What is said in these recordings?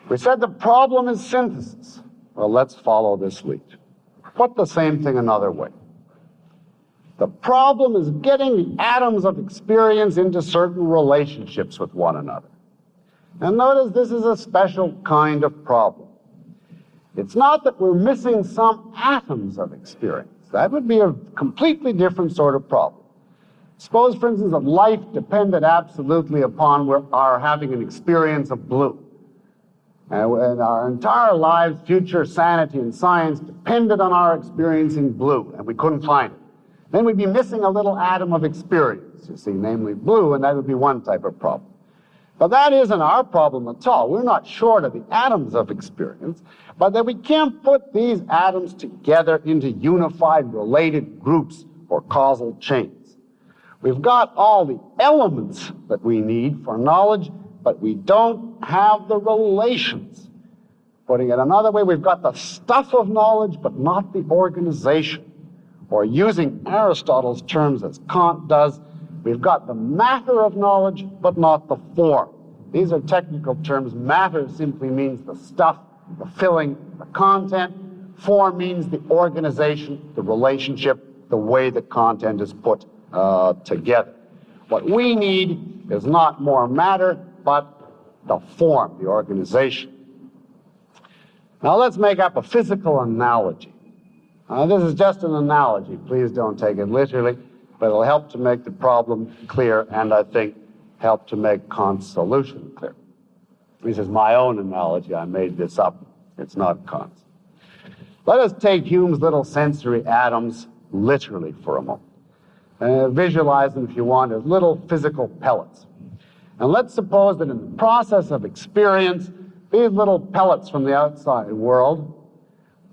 We said the problem is synthesis. Well, let's follow this lead. Put the same thing another way. The problem is getting the atoms of experience into certain relationships with one another. And notice this is a special kind of problem. It's not that we're missing some atoms of experience. That would be a completely different sort of problem. Suppose, for instance, that life depended absolutely upon our having an experience of blue. And our entire lives, future sanity and science depended on our experiencing blue, and we couldn't find it. Then we'd be missing a little atom of experience, you see, namely blue, and that would be one type of problem. But that isn't our problem at all. We're not short of the atoms of experience, but that we can't put these atoms together into unified related groups or causal chains. We've got all the elements that we need for knowledge, but we don't have the relations. Putting it another way, we've got the stuff of knowledge, but not the organization. Or using Aristotle's terms as Kant does, we've got the matter of knowledge, but not the form. These are technical terms. Matter simply means the stuff, the filling, the content. Form means the organization, the relationship, the way the content is put together. What we need is not more matter, but the form, the organization. Now let's make up a physical analogy. This is just an analogy. Please don't take it literally, but it'll help to make the problem clear, and I think help to make Kant's solution clear. This is my own analogy. I made this up. It's not Kant's. Let us take Hume's little sensory atoms literally for a moment. Visualize them, if you want, as little physical pellets. And let's suppose that in the process of experience, these little pellets from the outside world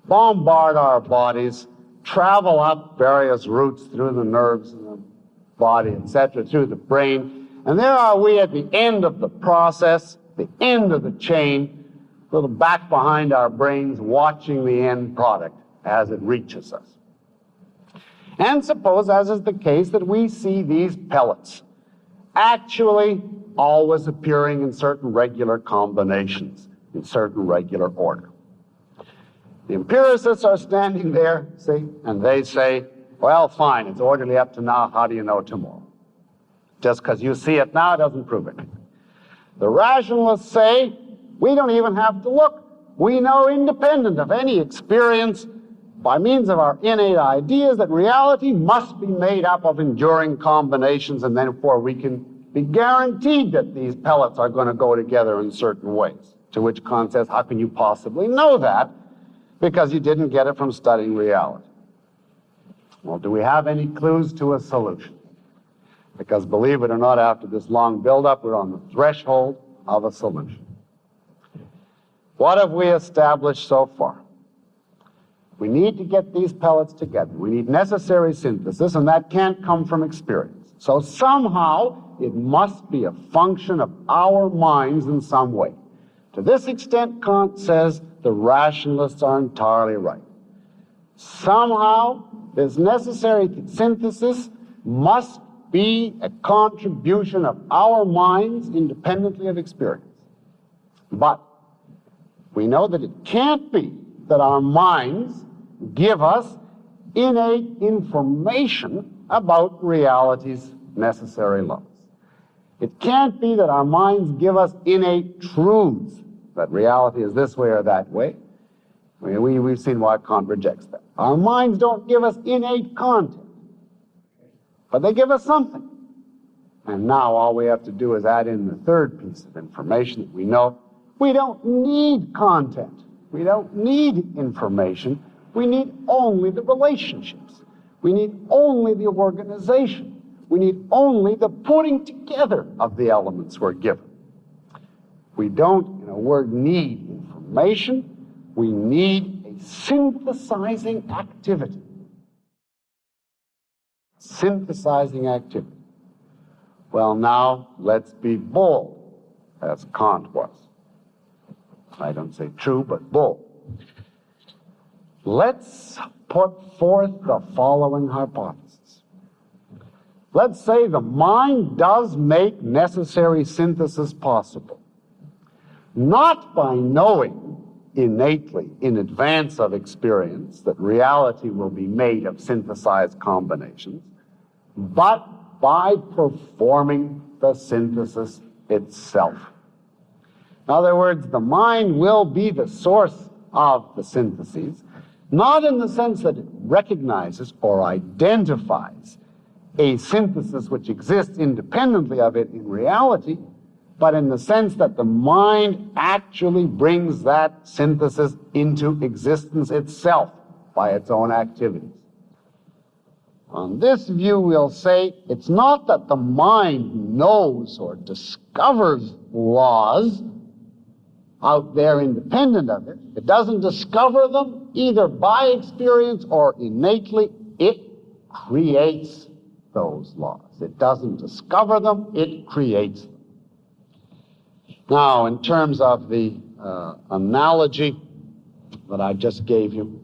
bombard our bodies, travel up various routes through the nerves in the body, etc., through the brain, and there are we at the end of the process, the end of the chain, a little back behind our brains, watching the end product as it reaches us. And suppose, as is the case, that we see these pellets actually always appearing in certain regular combinations, in certain regular order. The empiricists are standing there, see, and they say, well, fine, it's orderly up to now, how do you know tomorrow? Just because you see it now doesn't prove anything. The rationalists say, we don't even have to look. We know, independent of any experience, by means of our innate ideas, that reality must be made up of enduring combinations, and therefore we can be guaranteed that these pellets are going to go together in certain ways. To which Kant says, how can you possibly know that? Because you didn't get it from studying reality. Well, do we have any clues to a solution? Because believe it or not, after this long build-up, we're on the threshold of a solution. What have we established so far? We need to get these pellets together. We need necessary synthesis, and that can't come from experience. So somehow, it must be a function of our minds in some way. To this extent, Kant says, the rationalists are entirely right. Somehow, this necessary synthesis must be a contribution of our minds independently of experience. But we know that it can't be that our minds give us innate information about reality's necessary laws. It can't be that our minds give us innate truths, that reality is this way or that way. We've seen why Kant rejects that. Our minds don't give us innate content, but they give us something. And now all we have to do is add in the third piece of information that we know. We don't need content. We don't need information. We need only the relationships. We need only the organization. We need only the putting together of the elements we're given. We don't, in a word, need information. We need a synthesizing activity. Synthesizing activity. Well, now, let's be bold, as Kant was. I don't say true, but bold. Let's put forth the following hypothesis. Let's say the mind does make necessary synthesis possible. not by knowing innately in advance of experience that reality will be made of synthesized combinations, but by performing the synthesis itself. In other words, the mind will be the source of the syntheses, not in the sense that it recognizes or identifies a synthesis which exists independently of it in reality, but in the sense that the mind actually brings that synthesis into existence itself by its own activities. On this view, we'll say it's not that the mind knows or discovers laws out there independent of it. It doesn't discover them either by experience or innately. It creates those laws. It doesn't discover them, it creates them. Now, in terms of the analogy that I just gave you,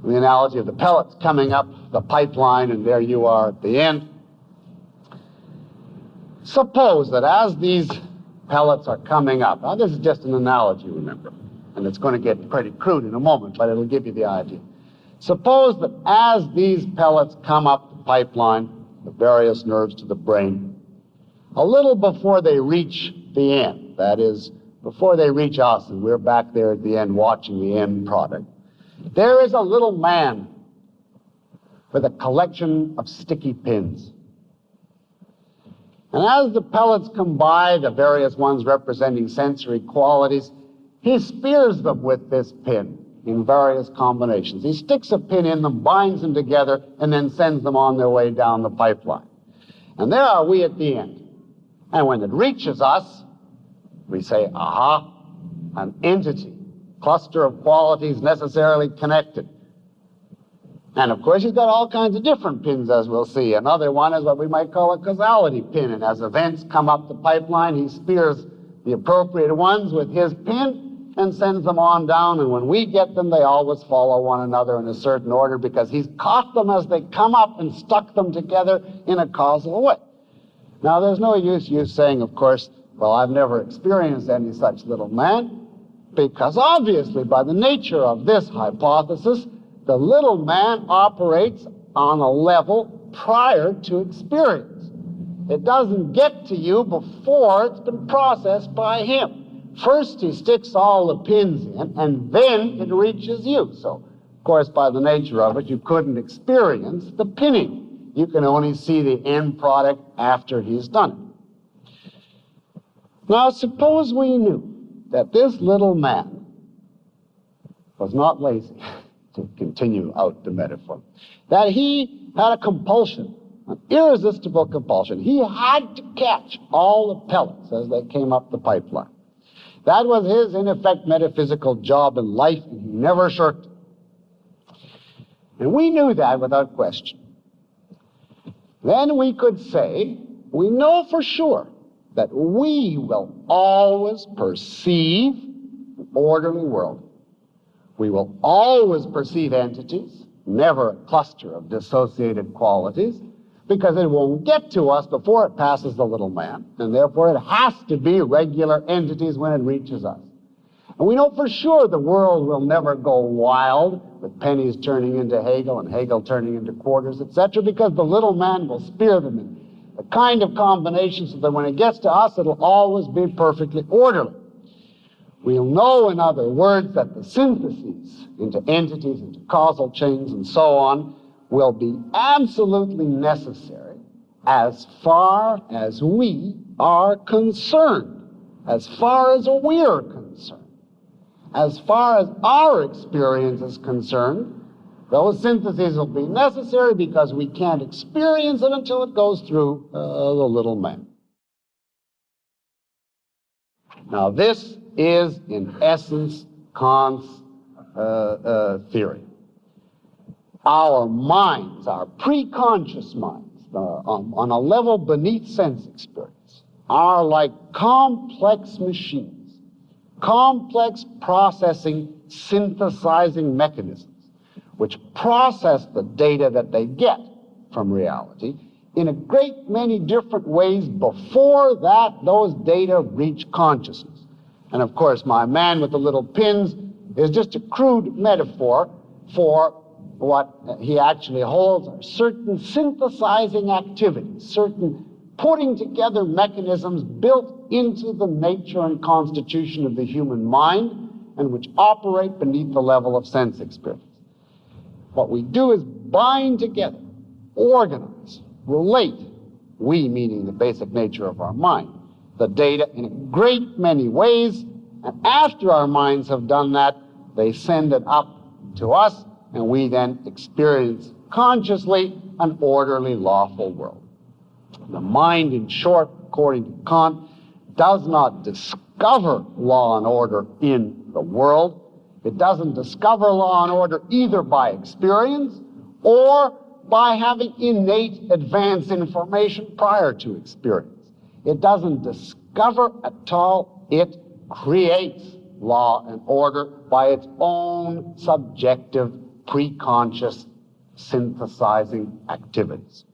the analogy of the pellets coming up the pipeline and there you are at the end. Suppose that as these pellets are coming up, now this is just an analogy, remember, and it's going to get pretty crude in a moment, but it'll give you the idea. Suppose that as these pellets come up the pipeline, the various nerves to the brain, a little before they reach the end, that is, before they reach us, and we're back there at the end watching the end product, there is a little man with a collection of sticky pins. And as the pellets come by, the various ones representing sensory qualities, he spears them with this pin in various combinations. He sticks a pin in them, binds them together, and then sends them on their way down the pipeline. And there are we at the end. And when it reaches us, we say, aha, an entity, cluster of qualities necessarily connected. And of course, he's got all kinds of different pins, as we'll see. Another one is what we might call a causality pin. And as events come up the pipeline, he spears the appropriate ones with his pin and sends them on down. And when we get them, they always follow one another in a certain order because he's caught them as they come up and stuck them together in a causal way. Now, there's no use you saying, of course, well, I've never experienced any such little man, because obviously, by the nature of this hypothesis, the little man operates on a level prior to experience. It doesn't get to you before it's been processed by him. First, he sticks all the pins in, and then it reaches you. So, of course, by the nature of it, you couldn't experience the pinning. You can only see the end product after he's done it. Now, suppose we knew that this little man was not lazy, to continue out the metaphor, that he had a compulsion, an irresistible compulsion. He had to catch all the pellets as they came up the pipeline. That was his, in effect, metaphysical job in life, and he never shirked it. And we knew that without question. Then we could say, we know for sure that we will always perceive an orderly world. We will always perceive entities, never a cluster of dissociated qualities, because it won't get to us before it passes the little man, and therefore it has to be regular entities when it reaches us. And we know for sure the world will never go wild, with pennies turning into Hegel and Hegel turning into quarters, etc., because the little man will spear them in the kind of combination so that when it gets to us, it'll always be perfectly orderly. We'll know, in other words, that the syntheses into entities, into causal chains, and so on, will be absolutely necessary as far as we are concerned, as far as we're concerned. As far as our experience is concerned, those syntheses will be necessary because we can't experience it until it goes through the little man. Now, this is, in essence, Kant's theory. Our minds, our pre-conscious minds, on a level beneath sense experience, are like complex machines, complex processing, synthesizing mechanisms, which process the data that they get from reality in a great many different ways before that those data reach consciousness. And of course, my man with the little pins is just a crude metaphor for what he actually holds are certain synthesizing activities, certain putting together mechanisms built into the nature and constitution of the human mind and which operate beneath the level of sense experience. What we do is bind together, organize, relate, we meaning the basic nature of our mind, the data in a great many ways, and after our minds have done that, they send it up to us, and we then experience consciously an orderly, lawful world. The mind, in short, according to Kant, does not discover law and order in the world. It doesn't discover law and order either by experience or by having innate advanced information prior to experience. It doesn't discover at all. It creates law and order by its own subjective, pre-conscious synthesizing activities.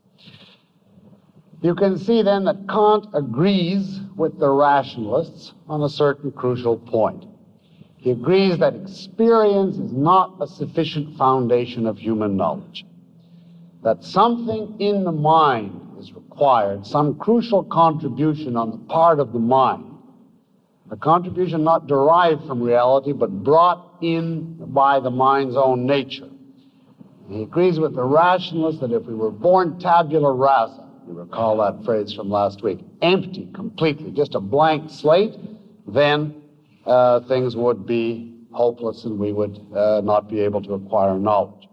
You can see then that Kant agrees with the rationalists on a certain crucial point. He agrees that experience is not a sufficient foundation of human knowledge, that something in the mind is required, some crucial contribution on the part of the mind, a contribution not derived from reality but brought in by the mind's own nature. He agrees with the rationalists that if we were born tabula rasa, you recall that phrase from last week, empty completely, just a blank slate, then things would be hopeless and we would not be able to acquire knowledge.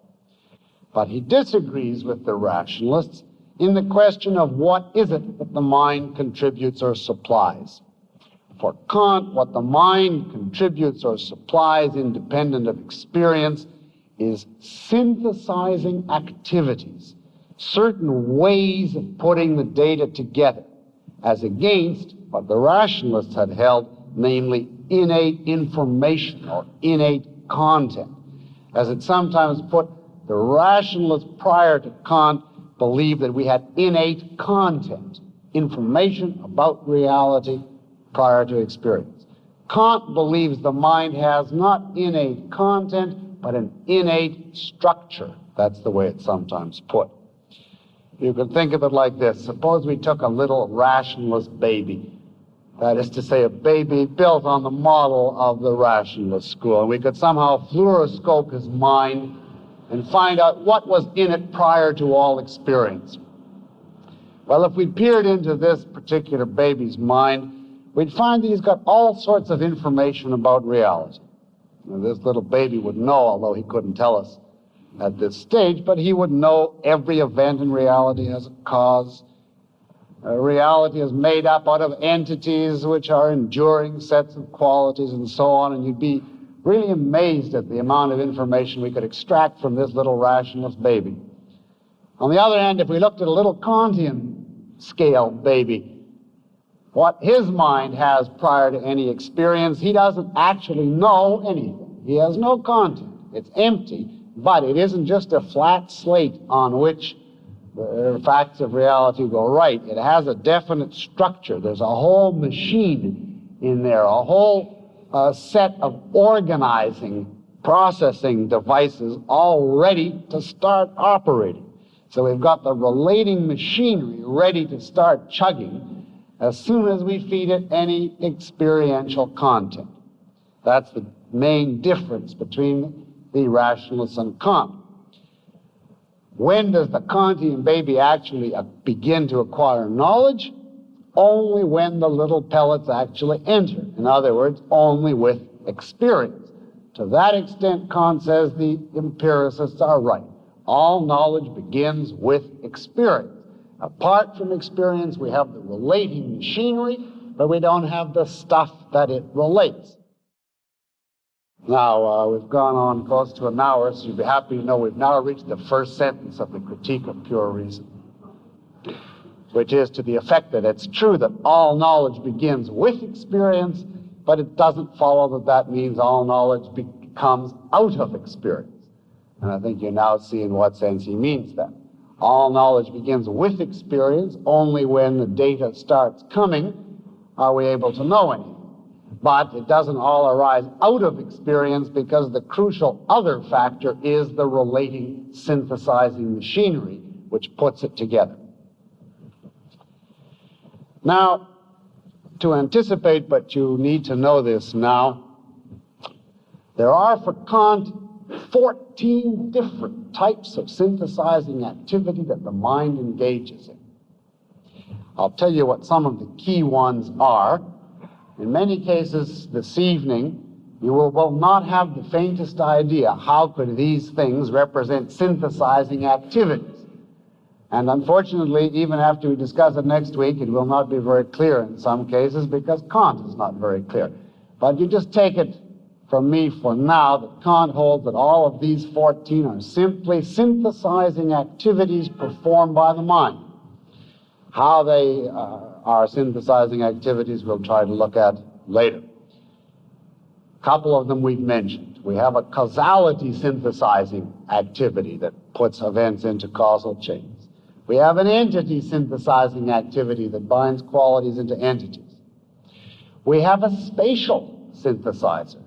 But he disagrees with the rationalists in the question of what is it that the mind contributes or supplies. For Kant, what the mind contributes or supplies independent of experience is synthesizing activities, certain ways of putting the data together, as against what the rationalists had held, namely innate information or innate content. As it's sometimes put, the rationalists prior to Kant believed that we had innate content, information about reality prior to experience. Kant believes the mind has not innate content, but an innate structure. That's the way it's sometimes put. You can think of it like this. Suppose we took a little rationalist baby, that is to say, a baby built on the model of the rationalist school, and we could somehow fluoroscope his mind and find out what was in it prior to all experience. Well, if we peered into this particular baby's mind, we'd find that he's got all sorts of information about reality. Now, this little baby would know, although he couldn't tell us at this stage, but he would know every event in reality has a cause. Reality is made up out of entities which are enduring sets of qualities and so on, and you'd be really amazed at the amount of information we could extract from this little rationalist baby. On the other hand, if we looked at a little Kantian scale baby, what his mind has prior to any experience, he doesn't actually know anything. He has no content. It's empty, but it isn't just a flat slate on which the facts of reality go right. It has a definite structure. There's a whole machine in there, a whole set of organizing, processing devices all ready to start operating. So we've got the relating machinery ready to start chugging as soon as we feed it any experiential content. That's the main difference between the rationalists and Kant. When does the Kantian baby actually begin to acquire knowledge? Only when the little pellets actually enter. In other words, only with experience. To that extent, Kant says the empiricists are right. All knowledge begins with experience. Apart from experience, we have the relating machinery, but we don't have the stuff that it relates. Now, we've gone on close to an hour, so you'll be happy to know we've now reached the first sentence of the Critique of Pure Reason, which is to the effect that it's true that all knowledge begins with experience, but it doesn't follow that that means all knowledge comes out of experience. And I think you now see in what sense he means that. All knowledge begins with experience. Only when the data starts coming are we able to know anything. But it doesn't all arise out of experience, because the crucial other factor is the relating, synthesizing machinery which puts it together. Now, to anticipate, but you need to know this now, there are for Kant 14 different types of synthesizing activity that the mind engages in. I'll tell you what some of the key ones are. In many cases this evening, you will not have the faintest idea how could these things represent synthesizing activities. And unfortunately, even after we discuss it next week, it will not be very clear in some cases, because Kant is not very clear. But you just take it from me for now that Kant holds that all of these 14 are simply synthesizing activities performed by the mind. How they are synthesizing activities we'll try to look at later. A couple of them we've mentioned. We have a causality synthesizing activity that puts events into causal chains. We have an entity synthesizing activity that binds qualities into entities. We have a spatial synthesizer.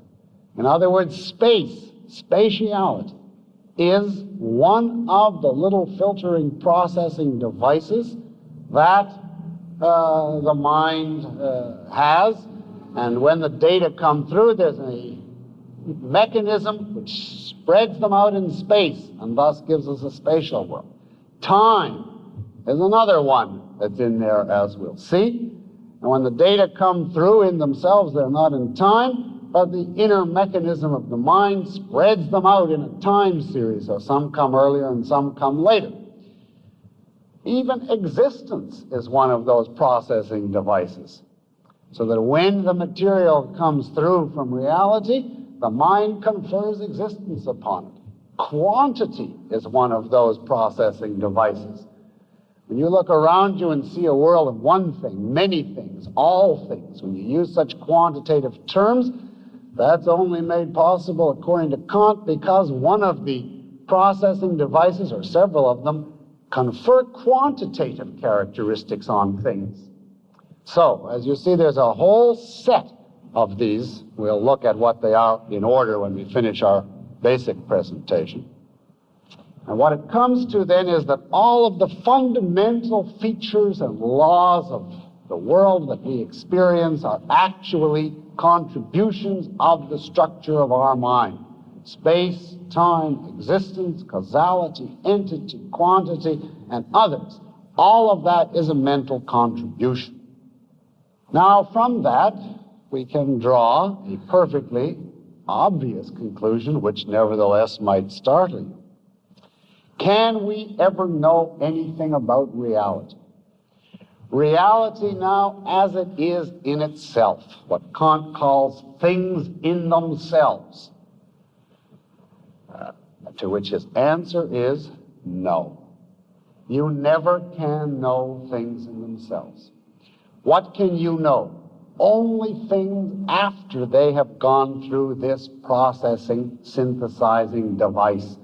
In other words, spatiality, is one of the little filtering processing devices that the mind has. And when the data come through, there's a mechanism which spreads them out in space and thus gives us a spatial world. Time is another one that's in there, as we'll see. And when the data come through in themselves, they're not in time, but the inner mechanism of the mind spreads them out in a time series, so some come earlier and some come later. Even existence is one of those processing devices, so that when the material comes through from reality, the mind confers existence upon it. Quantity is one of those processing devices. When you look around you and see a world of one thing, many things, all things, when you use such quantitative terms, that's only made possible, according to Kant, because one of the processing devices, or several of them, confer quantitative characteristics on things. So, as you see, there's a whole set of these. We'll look at what they are in order when we finish our basic presentation. And what it comes to then is that all of the fundamental features and laws of the world that we experience are actually contributions of the structure of our mind. Space, time, existence, causality, entity, quantity, and others. All of that is a mental contribution. Now, from that, we can draw a perfectly obvious conclusion, which nevertheless might startle you. Can we ever know anything about reality? Reality now, as it is in itself, what Kant calls things in themselves, to which his answer is no. You never can know things in themselves. What can you know? Only things after they have gone through this processing, synthesizing device.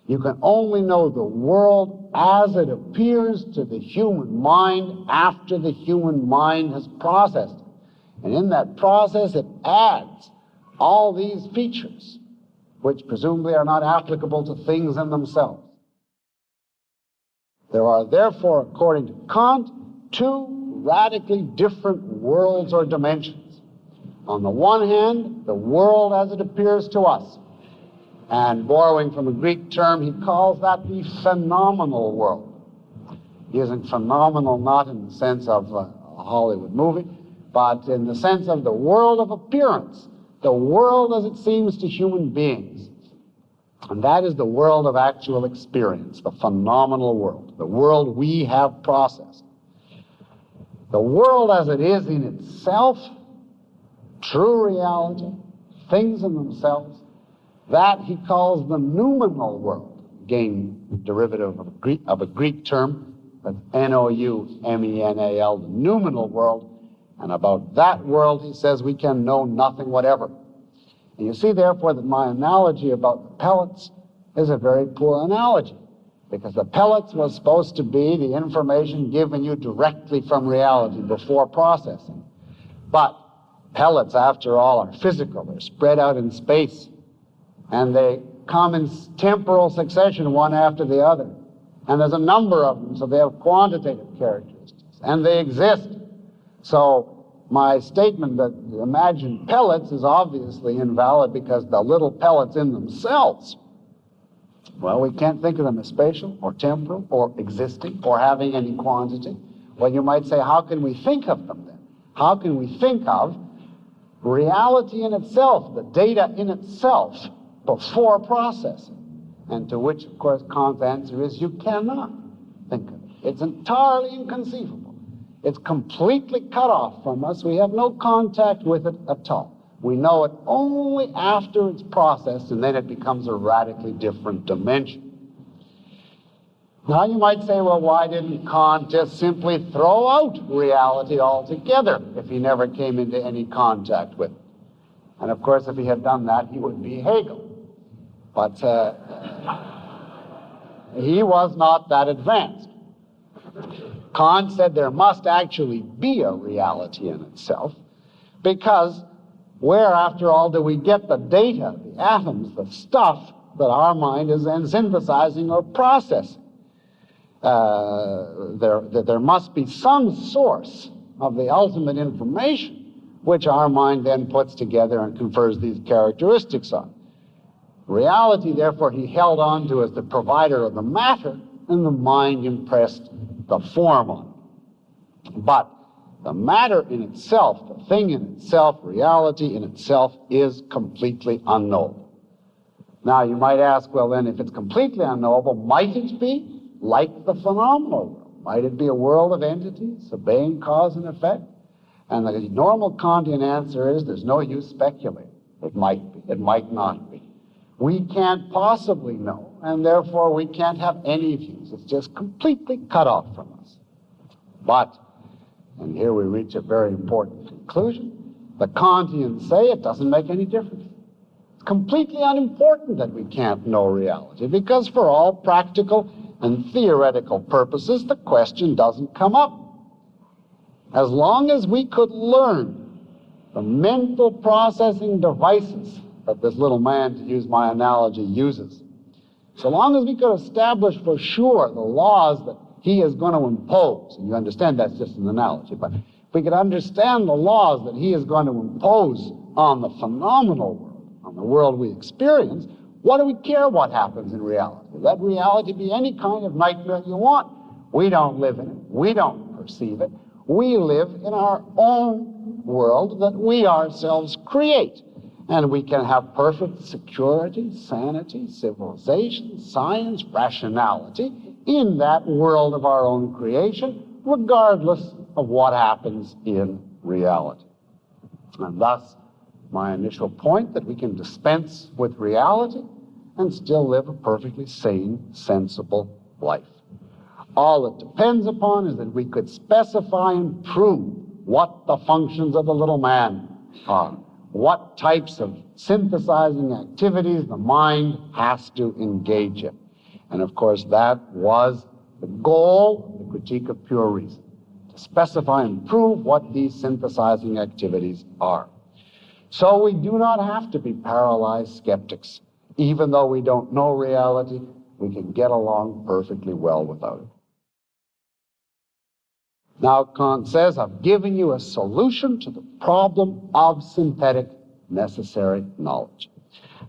You can only know the world as it appears to the human mind after the human mind has processed it. And in that process, it adds all these features, which presumably are not applicable to things in themselves. There are therefore, according to Kant, two radically different worlds or dimensions. On the one hand, the world as it appears to us. And borrowing from a Greek term, he calls that the phenomenal world. Using phenomenal not in the sense of a Hollywood movie, but in the sense of the world of appearance, the world as it seems to human beings. And that is the world of actual experience, the phenomenal world, the world we have processed. The world as it is in itself, true reality, things in themselves, that he calls the numeral world, again, derivative of a Greek term, that's N-O-U-M-E-N-A-L, the numeral world. And about that world, he says, we can know nothing whatever. And you see, therefore, that my analogy about the pellets is a very poor analogy, because the pellets was supposed to be the information given you directly from reality before processing. But Pellets, after all, are physical. They're spread out in space, and they come in temporal succession, one after the other. And there's a number of them, so they have quantitative characteristics, and they exist. So my statement that imagine pellets is obviously invalid because the little pellets in themselves, well, we can't think of them as spatial or temporal or existing or having any quantity. Well, you might say, how can we think of them then? How can we think of reality in itself, the data in itself, before processing? And to which, of course, Kant's answer is you cannot think of it. It's entirely inconceivable. It's completely cut off from us. We have no contact with it at all. We know it only after it's processed, and then it becomes a radically different dimension. Now you might say, well, why didn't Kant just simply throw out reality altogether if he never came into any contact with it? And of course, if he had done that, he would be Hegel. But he was not that advanced. Kant said there must actually be a reality in itself, because where, after all, do we get the data, the atoms, the stuff that our mind is then synthesizing or processing? There must be some source of the ultimate information which our mind then puts together and confers these characteristics on. Reality, therefore, he held on to as the provider of the matter, and the mind impressed the form on it. But the matter in itself, the thing in itself, reality in itself, is completely unknowable. Now, you might ask, well, then, if it's completely unknowable, might it be like the phenomenal world? Might it be a world of entities, obeying cause and effect? And the normal Kantian answer is there's no use speculating. It might be, it might not be. We can't possibly know, and therefore we can't have any views. It's just completely cut off from us. But, and here we reach a very important conclusion, the Kantians say it doesn't make any difference. It's completely unimportant that we can't know reality, because for all practical and theoretical purposes, the question doesn't come up. As long as we could learn the mental processing devices that this little man, to use my analogy, uses, so long as we could establish for sure the laws that he is going to impose, and you understand that's just an analogy, but if we could understand the laws that he is going to impose on the phenomenal world, on the world we experience, what do we care what happens in reality? Let reality be any kind of nightmare you want. We don't live in it. We don't perceive it. We live in our own world that we ourselves create. And we can have perfect security, sanity, civilization, science, rationality in that world of our own creation, regardless of what happens in reality. And thus, my initial point that we can dispense with reality and still live a perfectly sane, sensible life. All it depends upon is that we could specify and prove what the functions of the little man are, what types of synthesizing activities the mind has to engage in. And of course, that was the goal of the critique of pure reason, to specify and prove what these synthesizing activities are. So we do not have to be paralyzed skeptics. Even though we don't know reality, we can get along perfectly well without it. Now, Kant says, I've given you a solution to the problem of synthetic necessary knowledge.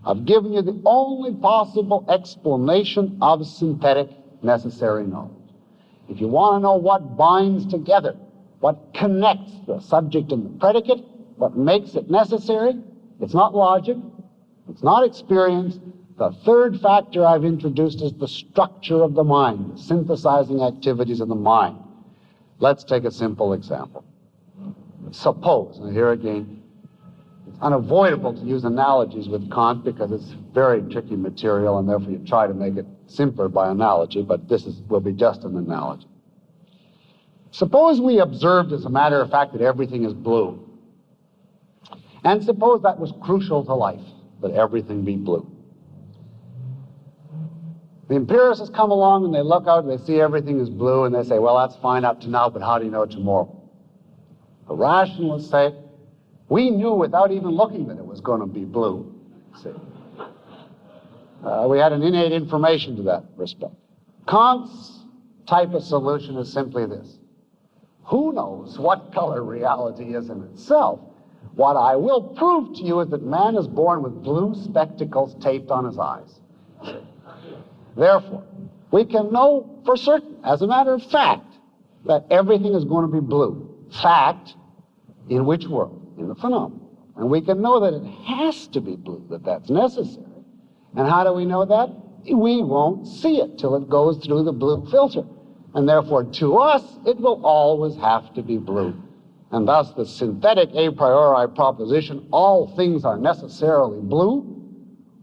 I've given you the only possible explanation of synthetic necessary knowledge. If you want to know what binds together, what connects the subject and the predicate, what makes it necessary, it's not logic, it's not experience. The third factor I've introduced is the structure of the mind, the synthesizing activities of the mind. Let's take a simple example. Suppose, and here again, it's unavoidable to use analogies with Kant because it's very tricky material, and therefore you try to make it simpler by analogy, but this will be just an analogy. Suppose we observed, as a matter of fact, that everything is blue. And suppose that was crucial to life, that everything be blue. The empiricists come along and they look out and they see everything is blue and they say, well, that's fine up to now, but how do you know tomorrow? The rationalists say, We knew without even looking that it was going to be blue. See? We had an innate information to that respect. Kant's type of solution is simply this. Who knows what color reality is in itself? What I will prove to you is that man is born with blue spectacles taped on his eyes. Therefore, we can know for certain, as a matter of fact, that everything is going to be blue. Fact, in which world? In the phenomenon. And we can know that it has to be blue, that that's necessary. And how do we know that? We won't see it till it goes through the blue filter. And therefore, to us, it will always have to be blue. And thus, the synthetic a priori proposition, all things are necessarily blue,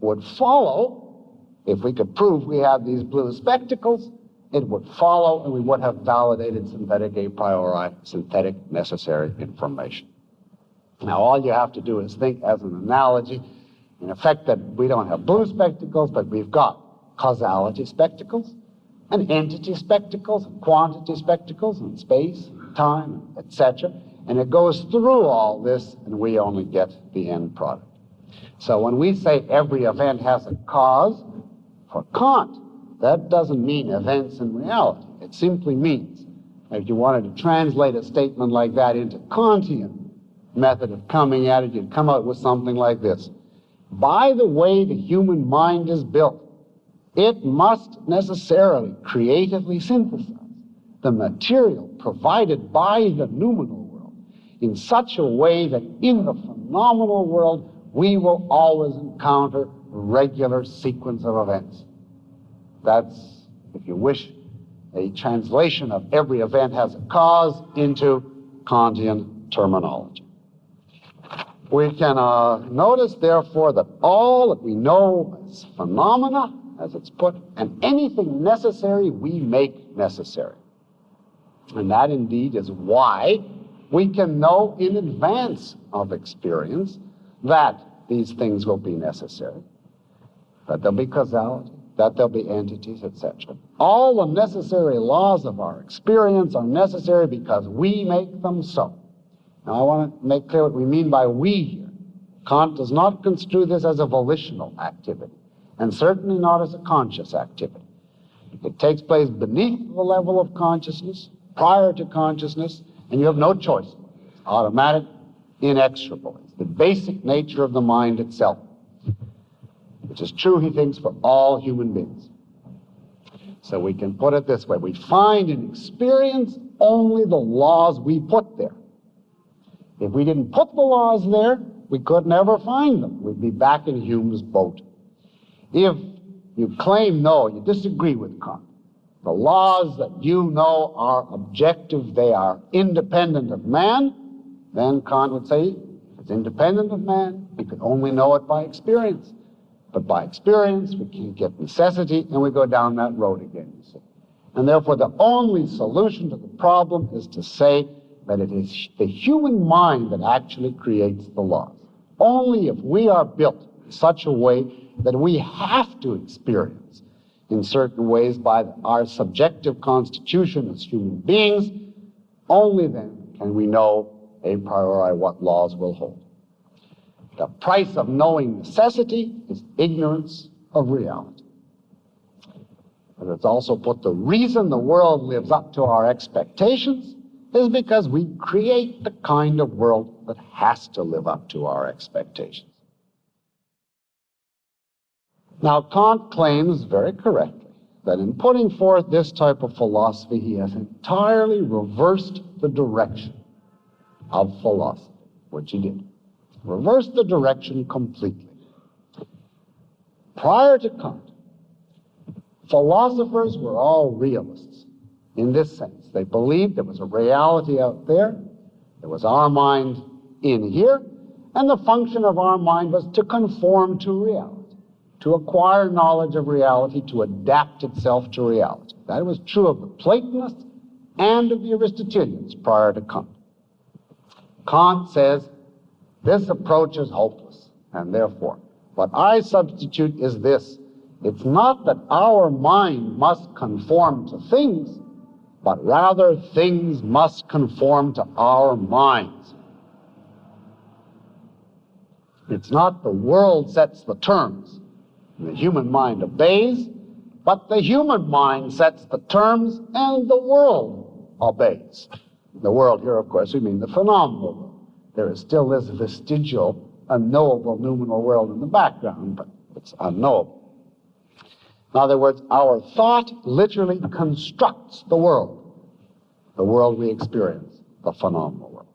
would follow, if we could prove we have these blue spectacles, it would follow, and we would have validated synthetic a priori, synthetic necessary information. Now, all you have to do is think as an analogy, in effect, that we don't have blue spectacles, but we've got causality spectacles, and entity spectacles, and quantity spectacles, and space, and time, etc. And it goes through all this, and we only get the end product. So when we say every event has a cause, for Kant, that doesn't mean events in reality. It simply means, if you wanted to translate a statement like that into Kantian method of coming at it, you'd come out with something like this. By the way the human mind is built, it must necessarily creatively synthesize the material provided by the numeral world in such a way that in the phenomenal world we will always encounter a regular sequence of events. That's, if you wish, a translation of every event has a cause into Kantian terminology. We can notice, therefore, that all that we know as phenomena, as it's put, and anything necessary we make necessary. And that indeed is why we can know in advance of experience that these things will be necessary, that there'll be causality, that there'll be entities, etc. All the necessary laws of our experience are necessary because we make them so. Now I want to make clear what we mean by we here. Kant does not construe this as a volitional activity, and certainly not as a conscious activity. It takes place beneath the level of consciousness, prior to consciousness, and you have no choice. It's automatic, inexorable. It's the basic nature of the mind itself, which is true, he thinks, for all human beings. So we can put it this way. We find in experience only the laws we put there. If we didn't put the laws there, we could never find them. We'd be back in Hume's boat. If you claim, no, you disagree with Kant, the laws that you know are objective, they are independent of man, then Kant would say, if it's independent of man, we could only know it by experience. But by experience, we can't get necessity, and we go down that road again, you see. And therefore, the only solution to the problem is to say that it is the human mind that actually creates the laws. Only if we are built in such a way that we have to experience in certain ways by our subjective constitution as human beings, only then can we know a priori what laws will hold. The price of knowing necessity is ignorance of reality. But it's also put, the reason the world lives up to our expectations is because we create the kind of world that has to live up to our expectations. Now, Kant claims very correctly that in putting forth this type of philosophy, he has entirely reversed the direction of philosophy, which he did. Reversed the direction completely. Prior to Kant, philosophers were all realists in this sense. They believed there was a reality out there, there was our mind in here, and the function of our mind was to conform to reality, to acquire knowledge of reality, to adapt itself to reality. That was true of the Platonists and of the Aristotelians prior to Kant. Kant says, this approach is hopeless, and therefore, what I substitute is this. It's not that our mind must conform to things, but rather things must conform to our minds. It's not the world sets the terms, and the human mind obeys, but the human mind sets the terms and the world obeys. The world here, of course, we mean the phenomenal world. There is still this vestigial, unknowable numeral world in the background, but it's unknowable. In other words, our thought literally constructs the world we experience, the phenomenal world.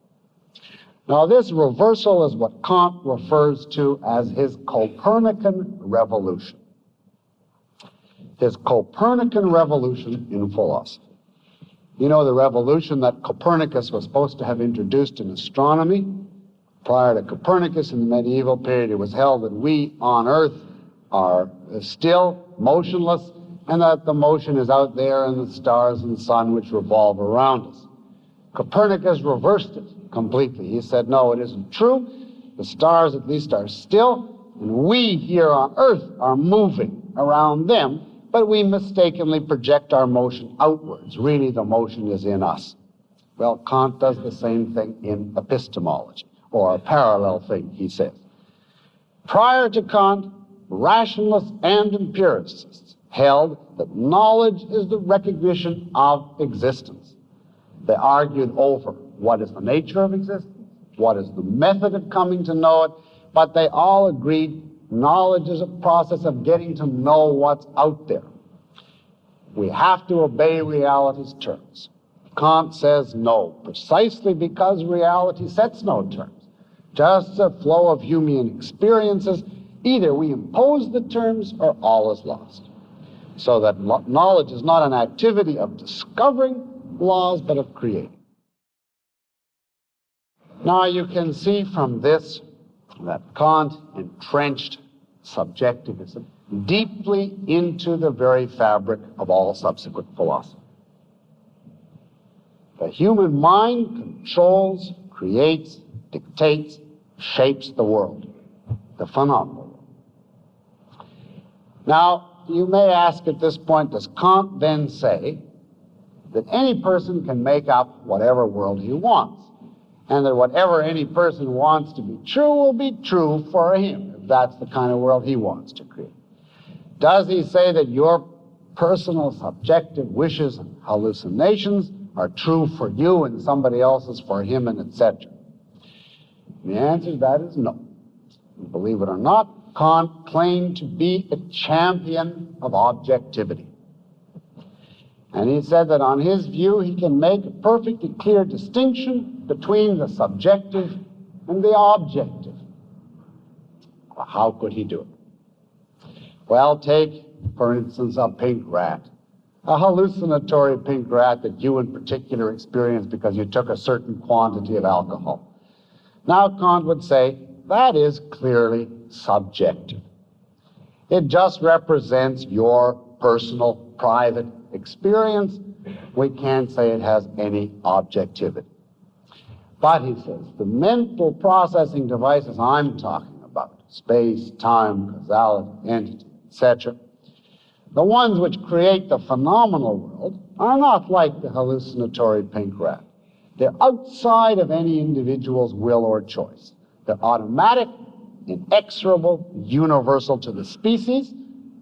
Now, this reversal is what Kant refers to as his Copernican Revolution. His Copernican Revolution in philosophy. You know, the revolution that Copernicus was supposed to have introduced in astronomy. Prior to Copernicus, in the medieval period, it was held that we on Earth are still motionless, and that the motion is out there in the stars and sun which revolve around us. Copernicus reversed it completely. He said, no, it isn't true. The stars at least are still, and we here on Earth are moving around them, but we mistakenly project our motion outwards. Really, the motion is in us. Well, Kant does the same thing in epistemology, or a parallel thing, he says. Prior to Kant, rationalists and empiricists held that knowledge is the recognition of existence. They argued over what is the nature of existence, what is the method of coming to know it, but they all agreed knowledge is a process of getting to know what's out there. We have to obey reality's terms. Kant says no, precisely because reality sets no terms. Just a flow of human experiences, either we impose the terms or all is lost. So that knowledge is not an activity of discovering laws, but of creating. Now you can see from this that Kant entrenched subjectivism deeply into the very fabric of all subsequent philosophy. The human mind controls, creates, dictates, shapes the world, the phenomenal world. Now, you may ask at this point, does Kant then say that any person can make up whatever world he wants, and that whatever any person wants to be true will be true for him, if that's the kind of world he wants to create? Does he say that your personal subjective wishes and hallucinations are true for you and somebody else's for him, and etc.? The answer to that is no. Believe it or not, Kant claimed to be a champion of objectivity. And he said that on his view, he can make a perfectly clear distinction between the subjective and the objective. Well, how could he do it? Well, take, for instance, a pink rat, a hallucinatory pink rat that you in particular experienced because you took a certain quantity of alcohol. Now, Kant would say, that is clearly subjective. It just represents your personal, private experience. We can't say it has any objectivity. But, he says, the mental processing devices I'm talking about, space, time, causality, entity, etc., the ones which create the phenomenal world are not like the hallucinatory pink rat. They're outside of any individual's will or choice. They're automatic, inexorable, universal to the species,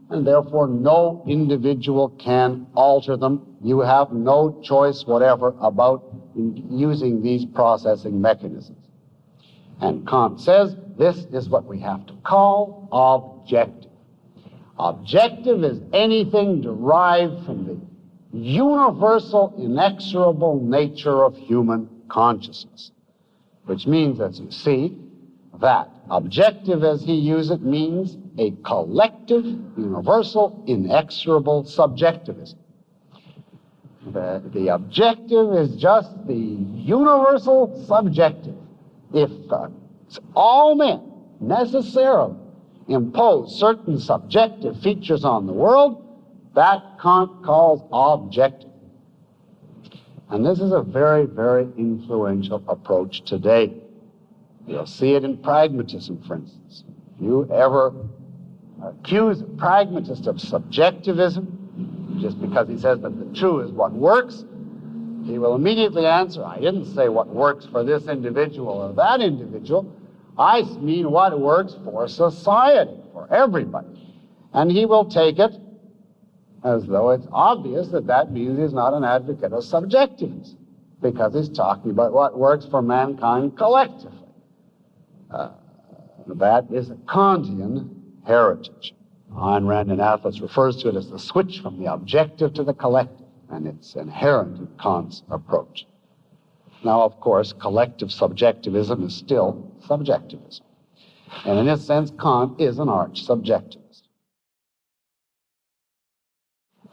and therefore no individual can alter them. You have no choice whatever about using these processing mechanisms. And Kant says this is what we have to call objective. Objective is anything derived from the universal, inexorable nature of human consciousness, which means, as you see, that objective, as he uses it, means a collective, universal, inexorable subjectivism. The objective is just the universal subjective. If all men necessarily impose certain subjective features on the world, that Kant calls objective. And this is a very, very influential approach today. You'll see it in pragmatism, for instance. If you ever accuse a pragmatist of subjectivism, just because he says that the true is what works, he will immediately answer, I didn't say what works for this individual or that individual. I mean what works for society, for everybody. And he will take it as though it's obvious that that means he's not an advocate of subjectivism, because he's talking about what works for mankind collectively. That is a Kantian heritage. Ayn Rand in Atlas refers to it as the switch from the objective to the collective, and it's inherent in Kant's approach. Now, of course, collective subjectivism is still subjectivism. And in this sense, Kant is an arch subjectivist.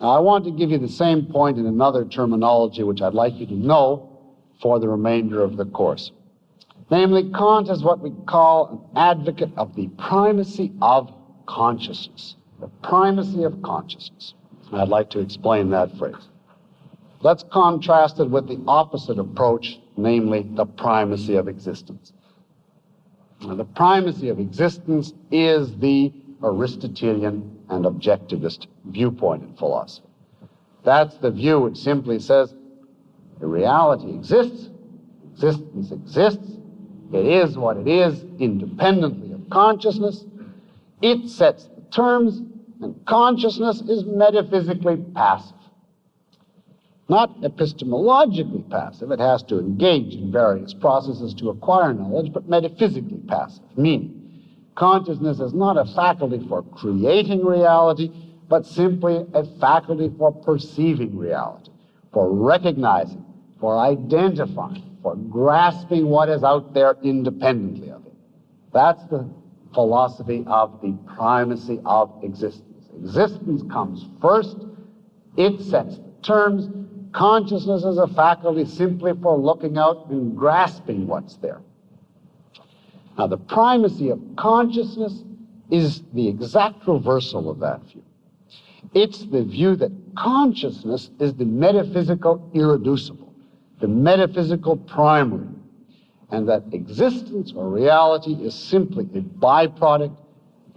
Now, I want to give you the same point in another terminology which I'd like you to know for the remainder of the course. Namely, Kant is what we call an advocate of the primacy of consciousness. The primacy of consciousness. I'd like to explain that phrase. Let's contrast it with the opposite approach, namely the primacy of existence. Now, the primacy of existence is the Aristotelian and objectivist viewpoint in philosophy. That's the view which simply says the reality exists, existence exists, it is what it is independently of consciousness, it sets the terms, and consciousness is metaphysically passive. Not epistemologically passive, it has to engage in various processes to acquire knowledge, but metaphysically passive, meaning consciousness is not a faculty for creating reality, but simply a faculty for perceiving reality, for recognizing, for identifying, for grasping what is out there independently of it. That's the philosophy of the primacy of existence. Existence comes first, it sets the terms. Consciousness is a faculty simply for looking out and grasping what's there. Now, the primacy of consciousness is the exact reversal of that view. It's the view that consciousness is the metaphysical irreducible, the metaphysical primary, and that existence or reality is simply a byproduct,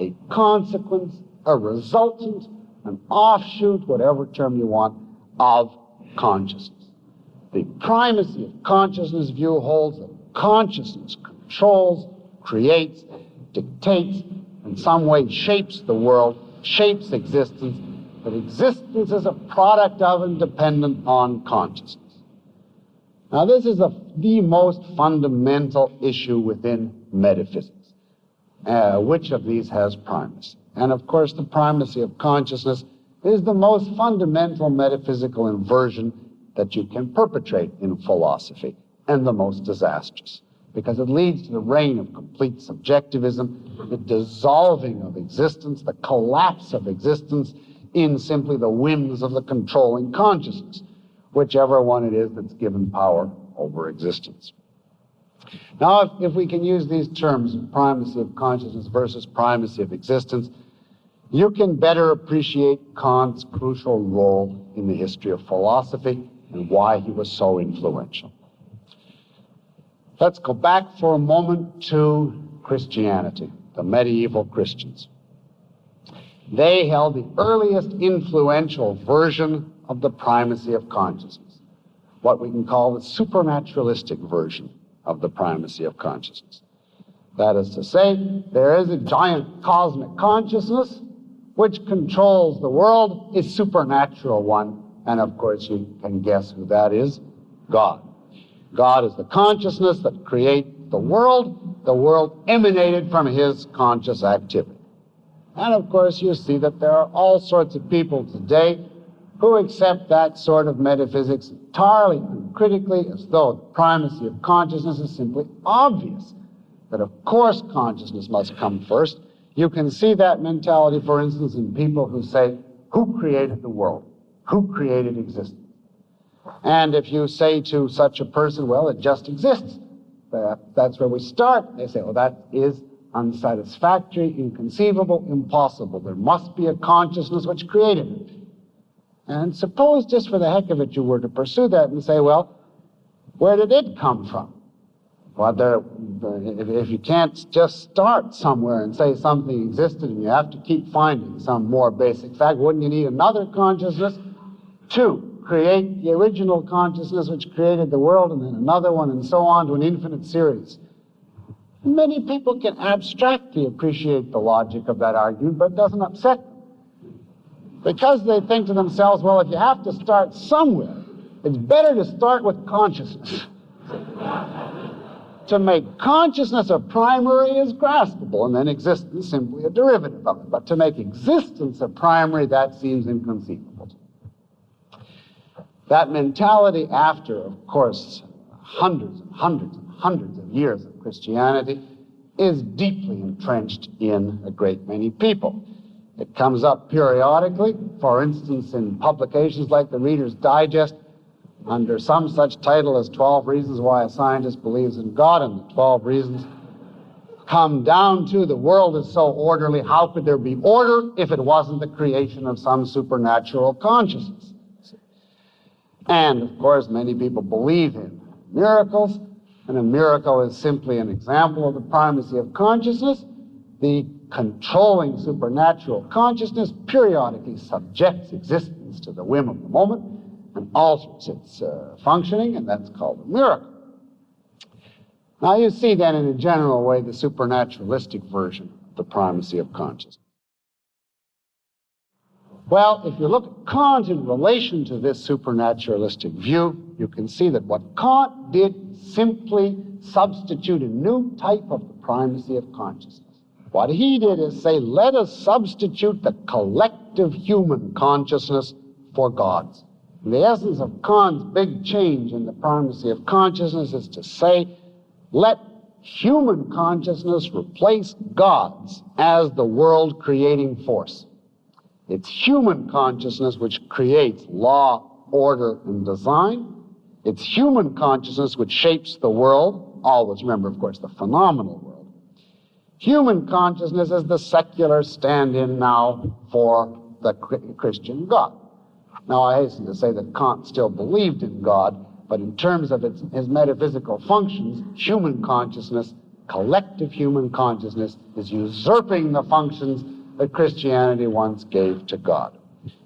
a consequence, a resultant, an offshoot, whatever term you want, of consciousness. The primacy of consciousness view holds that consciousness controls, creates, dictates, in some way shapes the world, shapes existence, that existence is a product of and dependent on consciousness. Now, this is the most fundamental issue within metaphysics. Which of these has primacy? And of course, the primacy of consciousness is the most fundamental metaphysical inversion that you can perpetrate in philosophy, and the most disastrous, because it leads to the reign of complete subjectivism, the dissolving of existence, the collapse of existence in simply the whims of the controlling consciousness, whichever one it is that's given power over existence. Now, if we can use these terms of primacy of consciousness versus primacy of existence, you can better appreciate Kant's crucial role in the history of philosophy and why he was so influential. Let's go back for a moment to Christianity, the medieval Christians. They held the earliest influential version of the primacy of consciousness, what we can call the supernaturalistic version of the primacy of consciousness. That is to say, there is a giant cosmic consciousness which controls the world, a supernatural one, and of course you can guess who that is, God. God is the consciousness that creates the world emanated from his conscious activity. And of course you see that there are all sorts of people today who accept that sort of metaphysics entirely uncritically, as though the primacy of consciousness is simply obvious, that of course consciousness must come first. You can see that mentality, for instance, in people who say, who created the world? Who created existence? And if you say to such a person, well, it just exists, that's where we start. They say, well, that is unsatisfactory, inconceivable, impossible. There must be a consciousness which created it. And suppose, just for the heck of it, you were to pursue that and say, well, where did it come from? Well, if you can't just start somewhere and say something existed and you have to keep finding some more basic fact, wouldn't you need another consciousness to create the original consciousness which created the world, and then another one, and so on to an infinite series? Many people can abstractly appreciate the logic of that argument, but it doesn't upset them. Because they think to themselves, well, if you have to start somewhere, it's better to start with consciousness. To make consciousness a primary is graspable, and then existence simply a derivative of it. But to make existence a primary, that seems inconceivable. That mentality, after, of course, hundreds and hundreds and hundreds of years of Christianity, is deeply entrenched in a great many people. It comes up periodically, for instance, in publications like the Reader's Digest, under some such title as 12 Reasons Why a Scientist Believes in God, and the 12 reasons come down to the world is so orderly, how could there be order if it wasn't the creation of some supernatural consciousness? And, of course, many people believe in miracles, and a miracle is simply an example of the primacy of consciousness. The controlling supernatural consciousness periodically subjects existence to the whim of the moment and alters its functioning, and that's called a miracle. Now you see then in a general way the supernaturalistic version of the primacy of consciousness. Well, if you look at Kant in relation to this supernaturalistic view, you can see that what Kant did simply substitute a new type of the primacy of consciousness. What he did is say, let us substitute the collective human consciousness for God's. The essence of Kant's big change in the primacy of consciousness is to say, let human consciousness replace God's as the world-creating force. It's human consciousness which creates law, order, and design. It's human consciousness which shapes the world. Always remember, of course, the phenomenal world. Human consciousness is the secular stand-in now for the Christian God. Now, I hasten to say that Kant still believed in God, but in terms of his metaphysical functions, human consciousness, collective human consciousness, is usurping the functions that Christianity once gave to God.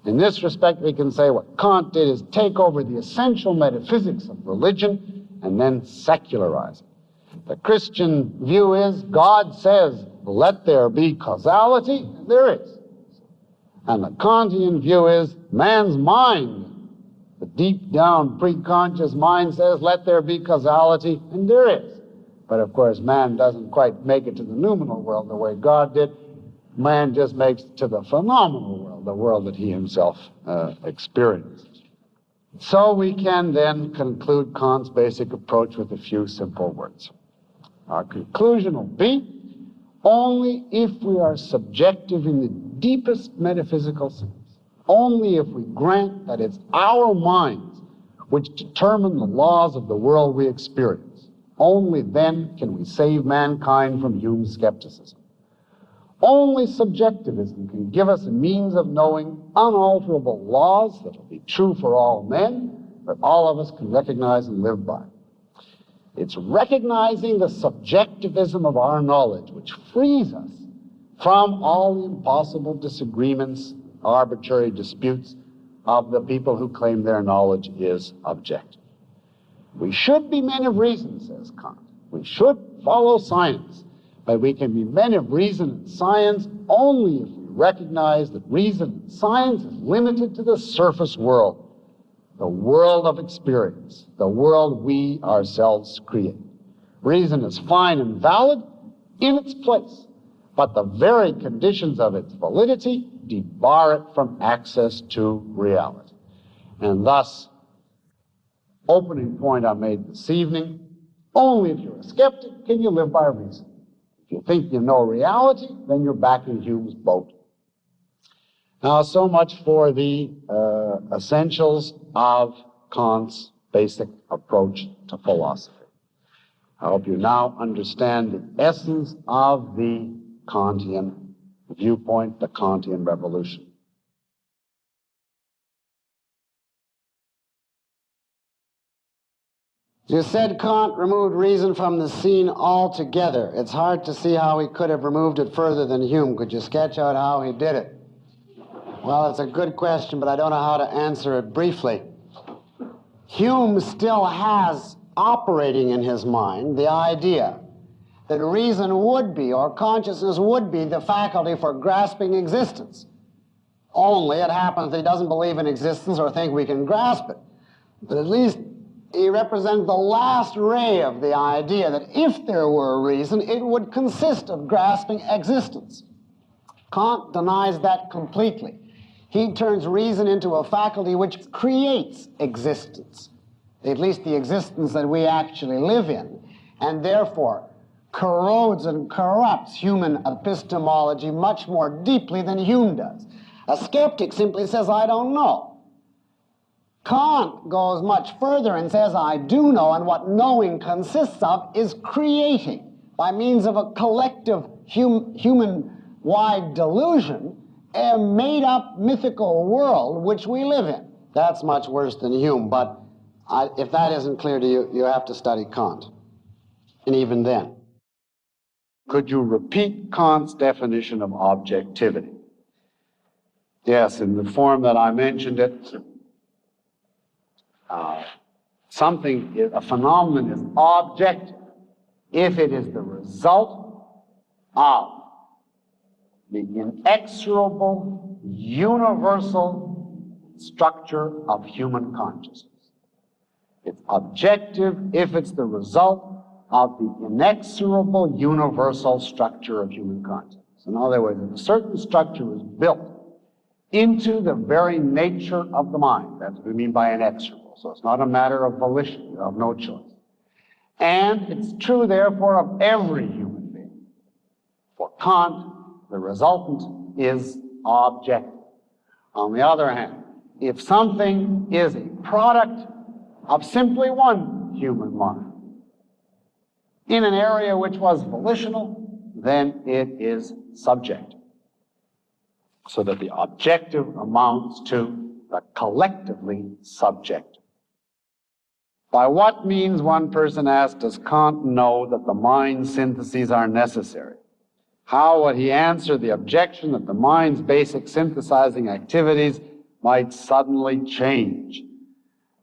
In this respect, we can say what Kant did is take over the essential metaphysics of religion and then secularize it. The Christian view is God says, let there be causality, and there is. And the Kantian view is man's mind, the deep down pre-conscious mind says, let there be causality, and there is. But of course, man doesn't quite make it to the numeral world the way God did. Man just makes it to the phenomenal world, the world that he himself experiences. So we can then conclude Kant's basic approach with a few simple words. Our conclusion will be, only if we are subjective in the deepest metaphysical sense, only if we grant that it's our minds which determine the laws of the world we experience, only then can we save mankind from Hume's skepticism. Only subjectivism can give us a means of knowing unalterable laws that will be true for all men, that all of us can recognize and live by. It's recognizing the subjectivism of our knowledge which frees us from all the impossible disagreements, arbitrary disputes of the people who claim their knowledge is objective. We should be men of reason, says Kant. We should follow science. But we can be men of reason and science only if we recognize that reason and science is limited to the surface world, the world of experience, the world we ourselves create. Reason is fine and valid in its place, but the very conditions of its validity debar it from access to reality. And thus, opening point I made this evening, only if you're a skeptic can you live by reason. If you think you know reality, then you're back in Hume's boat. Now, so much for the essentials of Kant's basic approach to philosophy. I hope you now understand the essence of the Kantian viewpoint, the Kantian Revolution. You said Kant removed reason from the scene altogether. It's hard to see how he could have removed it further than Hume. Could you sketch out how he did it? Well, it's a good question, but I don't know how to answer it briefly. Hume still has operating in his mind the idea that reason would be, or consciousness would be, the faculty for grasping existence. Only it happens that he doesn't believe in existence or think we can grasp it. But at least he represents the last ray of the idea that if there were a reason, it would consist of grasping existence. Kant denies that completely. He turns reason into a faculty which creates existence, at least the existence that we actually live in, and therefore corrodes and corrupts human epistemology much more deeply than Hume does. A skeptic simply says, I don't know. Kant goes much further and says, I do know, and what knowing consists of is creating, by means of a collective human-wide delusion, a made-up mythical world which we live in. That's much worse than Hume, but if that isn't clear to you, you have to study Kant. And even then. Could you repeat Kant's definition of objectivity? Yes, in the form that I mentioned it. A phenomenon is objective if it is the result of the inexorable, universal structure of human consciousness. It's objective if it's the result of the inexorable, universal structure of human consciousness. In other words, if a certain structure is built into the very nature of the mind, that's what we mean by inexorable. So it's not a matter of volition, you have no choice. And it's true, therefore, of every human being. For Kant, the resultant is objective. On the other hand, if something is a product of simply one human mind, in an area which was volitional, then it is subjective. So that the objective amounts to the collectively subjective. By what means, one person asked, does Kant know that the mind syntheses are necessary? How would he answer the objection that the mind's basic synthesizing activities might suddenly change?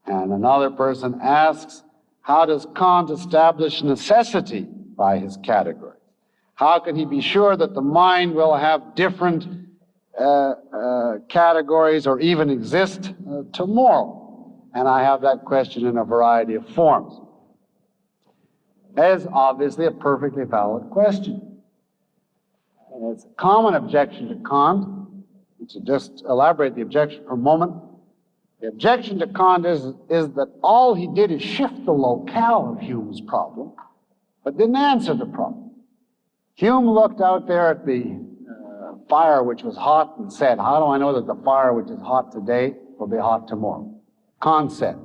And another person asks, how does Kant establish necessity by his categories? How can he be sure that the mind will have different categories or even exist tomorrow? And I have that question in a variety of forms. That is obviously a perfectly valid question. And it's a common objection to Kant. To just elaborate the objection for a moment, the objection to Kant is that all he did is shift the locale of Hume's problem, but didn't answer the problem. Hume looked out there at the fire which was hot and said, how do I know that the fire which is hot today will be hot tomorrow? Kant said,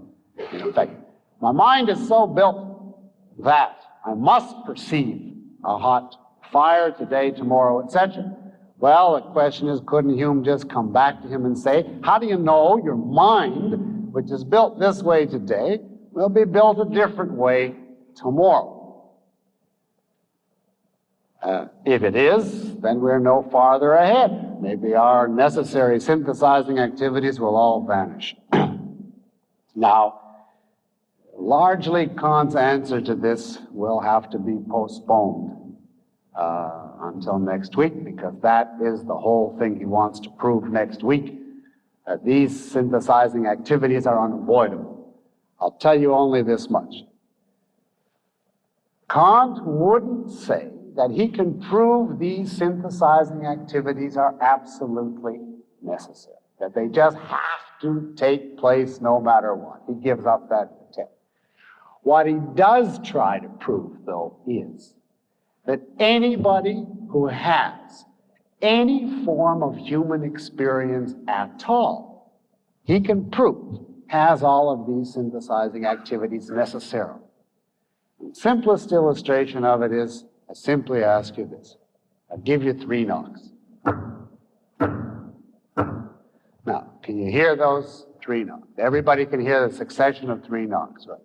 in effect, my mind is so built that I must perceive a hot fire today, tomorrow, etc. Well, the question is, couldn't Hume just come back to him and say, how do you know your mind, which is built this way today, will be built a different way tomorrow? If it is, then we're no farther ahead. Maybe our necessary synthesizing activities will all vanish. Now, largely Kant's answer to this will have to be postponed until next week, because that is the whole thing he wants to prove next week, that these synthesizing activities are unavoidable. I'll tell you only this much. Kant wouldn't say that he can prove these synthesizing activities are absolutely necessary, that they just have to take place no matter what. He gives up that attempt. What he does try to prove, though, is that anybody who has any form of human experience at all, he can prove has all of these synthesizing activities necessarily. The simplest illustration of it is, I simply ask you this. I'll give you 3 knocks. Now, can you hear those 3 knocks? Everybody can hear the succession of 3 knocks, right?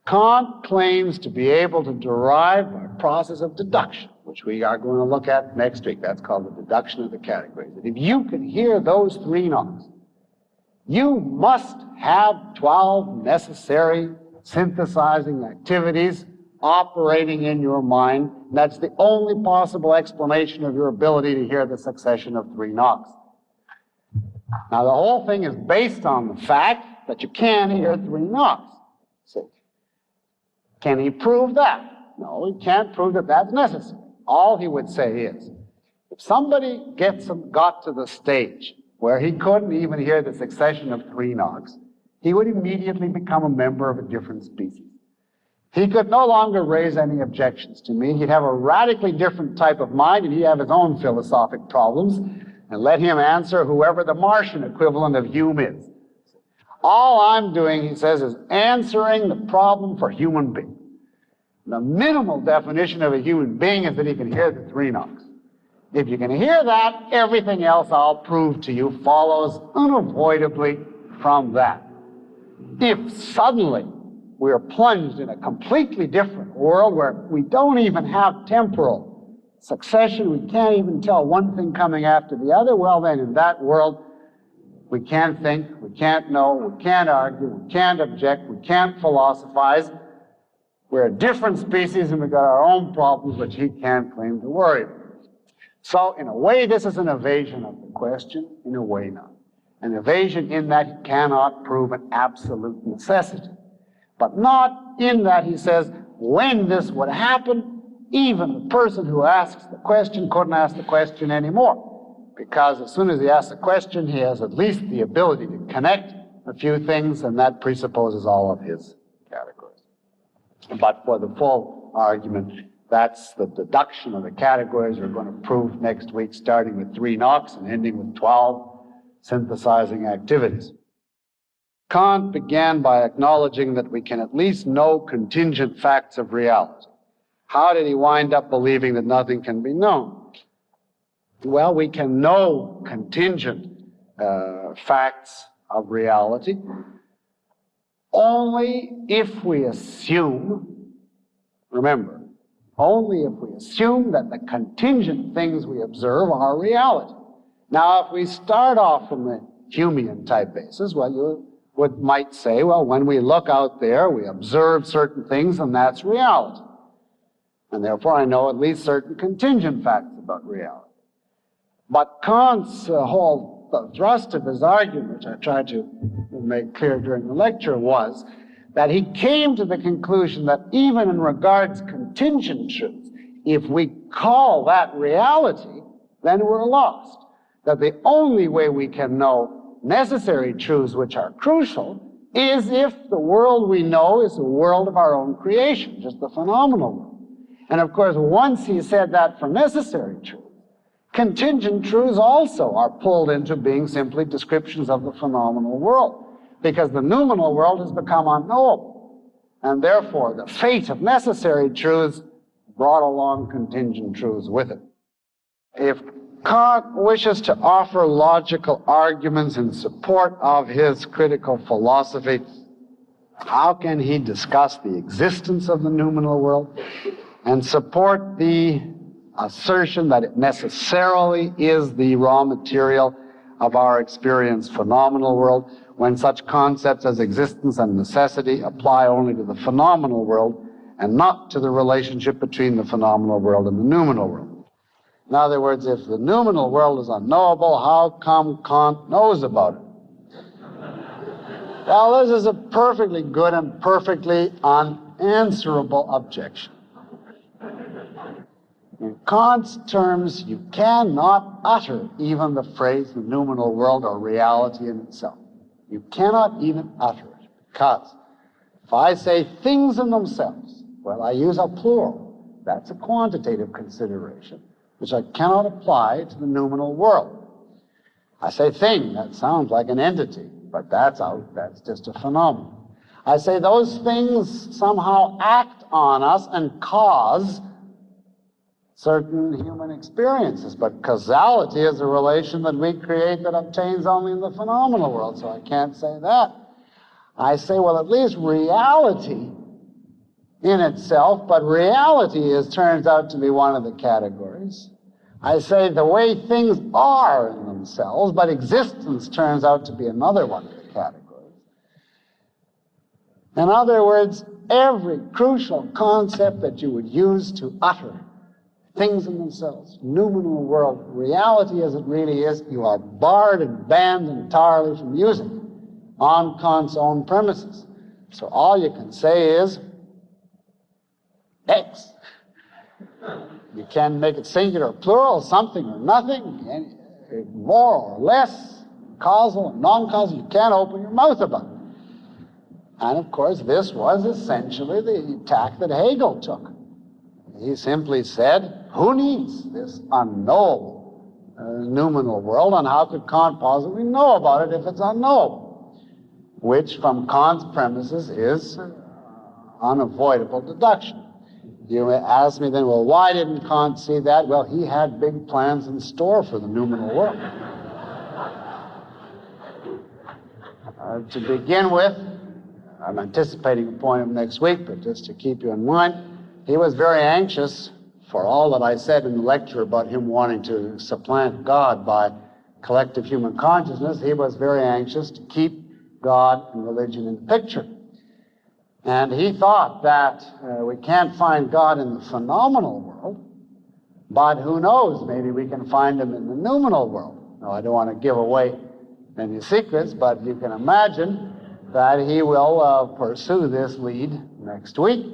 Kant claims to be able to derive by a process of deduction, which we are going to look at next week. That's called the deduction of the categories. And if you can hear those 3 knocks, you must have 12 necessary synthesizing activities operating in your mind. That's the only possible explanation of your ability to hear the succession of 3 knocks. Now, the whole thing is based on the fact that you can hear 3 knocks. See? Can he prove that? No, he can't prove that that's necessary. All he would say is, if somebody got to the stage where he couldn't even hear the succession of 3 knocks, he would immediately become a member of a different species. He could no longer raise any objections to me. He'd have a radically different type of mind, and he'd have his own philosophic problems, and let him answer whoever the Martian equivalent of Hume is. All I'm doing, he says, is answering the problem for human beings. The minimal definition of a human being is that he can hear the 3 knocks. If you can hear that, everything else I'll prove to you follows unavoidably from that. If suddenly we are plunged in a completely different world where we don't even have temporal succession, we can't even tell one thing coming after the other, well then in that world we can't think, we can't know, we can't argue, we can't object, we can't philosophize. We're a different species and we've got our own problems which he can't claim to worry about. So in a way this is an evasion of the question, in a way not. An evasion in that he cannot prove an absolute necessity. But not in that he says, when this would happen, even the person who asks the question couldn't ask the question anymore. Because as soon as he asks the question, he has at least the ability to connect a few things, and that presupposes all of his categories. But for the full argument, that's the deduction of the categories we're going to prove next week, starting with 3 knocks and ending with 12 synthesizing activities. Kant began by acknowledging that we can at least know contingent facts of reality. How did he wind up believing that nothing can be known? Well, we can know contingent facts of reality only if we assume, remember, only if we assume that the contingent things we observe are reality. Now, if we start off from the Humean type basis, well, you might say, well, when we look out there, we observe certain things, and that's reality. And therefore, I know at least certain contingent facts about reality. But Kant's whole thrust of his argument, which I tried to make clear during the lecture, was that he came to the conclusion that even in regards contingent truths, if we call that reality, then we're lost. That the only way we can know necessary truths which are crucial is if the world we know is a world of our own creation, just the phenomenal world. And of course, once he said that for necessary truths, contingent truths also are pulled into being simply descriptions of the phenomenal world, because the numeral world has become unknowable. And therefore, the fate of necessary truths brought along contingent truths with it. If Kant wishes to offer logical arguments in support of his critical philosophy, how can he discuss the existence of the numeral world and support the assertion that it necessarily is the raw material of our experienced phenomenal world, when such concepts as existence and necessity apply only to the phenomenal world and not to the relationship between the phenomenal world and the numeral world? In other words, if the numeral world is unknowable, how come Kant knows about it? Well, this is a perfectly good and perfectly unanswerable objection. In Kant's terms, you cannot utter even the phrase the numeral world or reality in itself. You cannot even utter it, because if I say things in themselves, well, I use a plural. That's a quantitative consideration, which I cannot apply to the numeral world. I say thing, that sounds like an entity, but that's just a phenomenon. I say those things somehow act on us and cause certain human experiences, but causality is a relation that we create that obtains only in the phenomenal world, so I can't say that. I say, well, at least reality in itself, but reality turns out to be one of the categories. I say the way things are in themselves, but existence turns out to be another one of the categories. In other words, every crucial concept that you would use to utter things in themselves, numeral world, reality as it really is, you are barred and banned entirely from using on Kant's own premises. So all you can say is X. You can make it singular or plural, something or nothing, more or less, causal or non-causal. You can't open your mouth about it. And of course, this was essentially the tack that Hegel took. He simply said, who needs this unknowable noumenal world, and how could Kant possibly know about it if it's unknowable? Which, from Kant's premises, is unavoidable deduction. You ask me then, well, why didn't Kant see that? Well, he had big plans in store for the noumenal world. To begin with, I'm anticipating a point of next week, but just to keep you in mind, he was very anxious for all that I said in the lecture about him wanting to supplant God by collective human consciousness. He was very anxious to keep God and religion in the picture. And he thought that we can't find God in the phenomenal world, but who knows, maybe we can find him in the noumenal world. Now, I don't want to give away any secrets, but you can imagine that he will pursue this lead next week.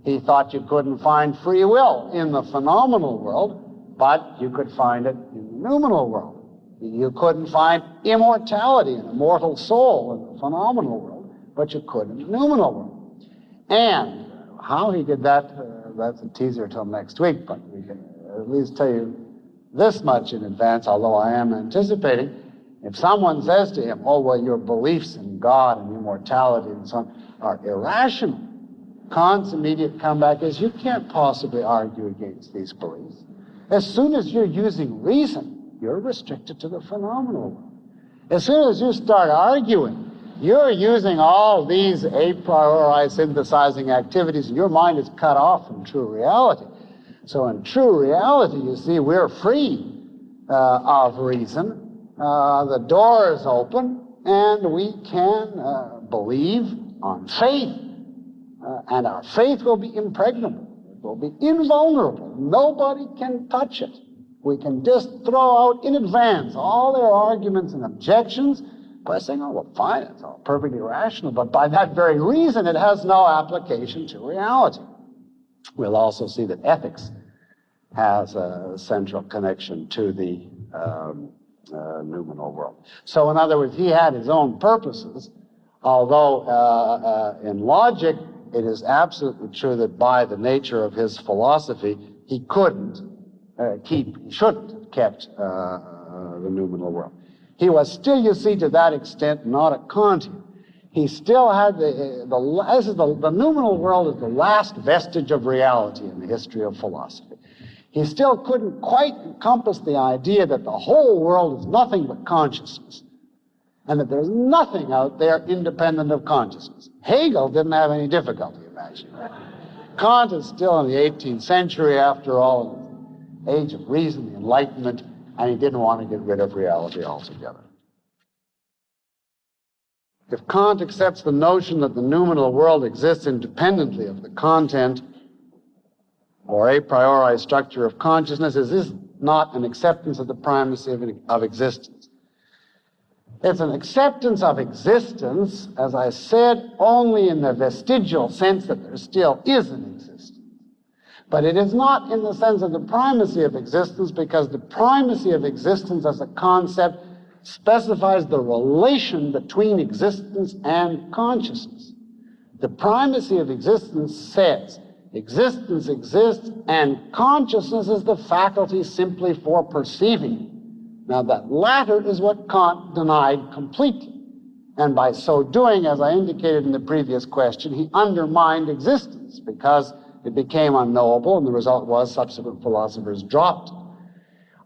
He thought you couldn't find free will in the phenomenal world, but you could find it in the noumenal world. You couldn't find immortality, an immortal soul in the phenomenal world, but you could in the noumenal world. And how he did that, that's a teaser till next week, but we can at least tell you this much in advance, although I am anticipating. If someone says to him, oh, well, your beliefs in God and immortality and so on are irrational, Kant's immediate comeback is, you can't possibly argue against these beliefs. As soon as you're using reason, you're restricted to the phenomenal world. As soon as you start arguing, you're using all these a priori synthesizing activities, and your mind is cut off from true reality. So in true reality, you see, we're free of reason. The door is open, and we can believe on faith. And our faith will be impregnable. It will be invulnerable. Nobody can touch it. We can just throw out in advance all their arguments and objections by saying, oh, well, fine, it's all perfectly rational. But by that very reason, it has no application to reality. We'll also see that ethics has a central connection to the noumenal world. So in other words, he had his own purposes, although in logic, it is absolutely true that by the nature of his philosophy, he shouldn't have kept the noumenal world. He was still, you see, to that extent, not a Kantian. He still had the noumenal world is the last vestige of reality in the history of philosophy. He still couldn't quite encompass the idea that the whole world is nothing but consciousness, and that there's nothing out there independent of consciousness. Hegel didn't have any difficulty imagining that. Kant is still in the 18th century, after all, in the age of reason, the Enlightenment, and he didn't want to get rid of reality altogether. If Kant accepts the notion that the noumenal world exists independently of the content or a priori structure of consciousness, is this not an acceptance of the primacy of existence? It's an acceptance of existence, as I said, only in the vestigial sense that there still is an existence. But it is not in the sense of the primacy of existence, because the primacy of existence as a concept specifies the relation between existence and consciousness. The primacy of existence says existence exists and consciousness is the faculty simply for perceiving. Now that latter is what Kant denied completely. And by so doing, as I indicated in the previous question, he undermined existence because it became unknowable, and the result was subsequent philosophers dropped it.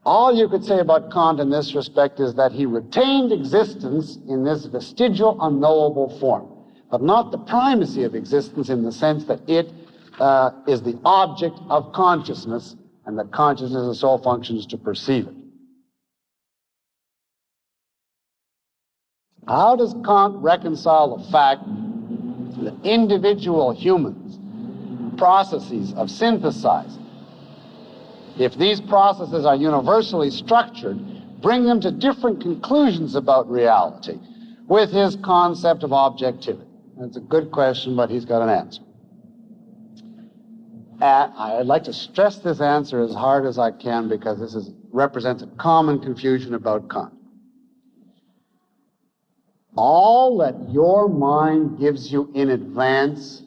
All you could say about Kant in this respect is that he retained existence in this vestigial, unknowable form, but not the primacy of existence in the sense that it is the object of consciousness, and that consciousness sole functions to perceive it. How does Kant reconcile the fact the individual humans' processes of synthesizing, if these processes are universally structured, bring them to different conclusions about reality with his concept of objectivity? That's a good question, but he's got an answer. And I'd like to stress this answer as hard as I can because this represents a common confusion about Kant. All that your mind gives you in advance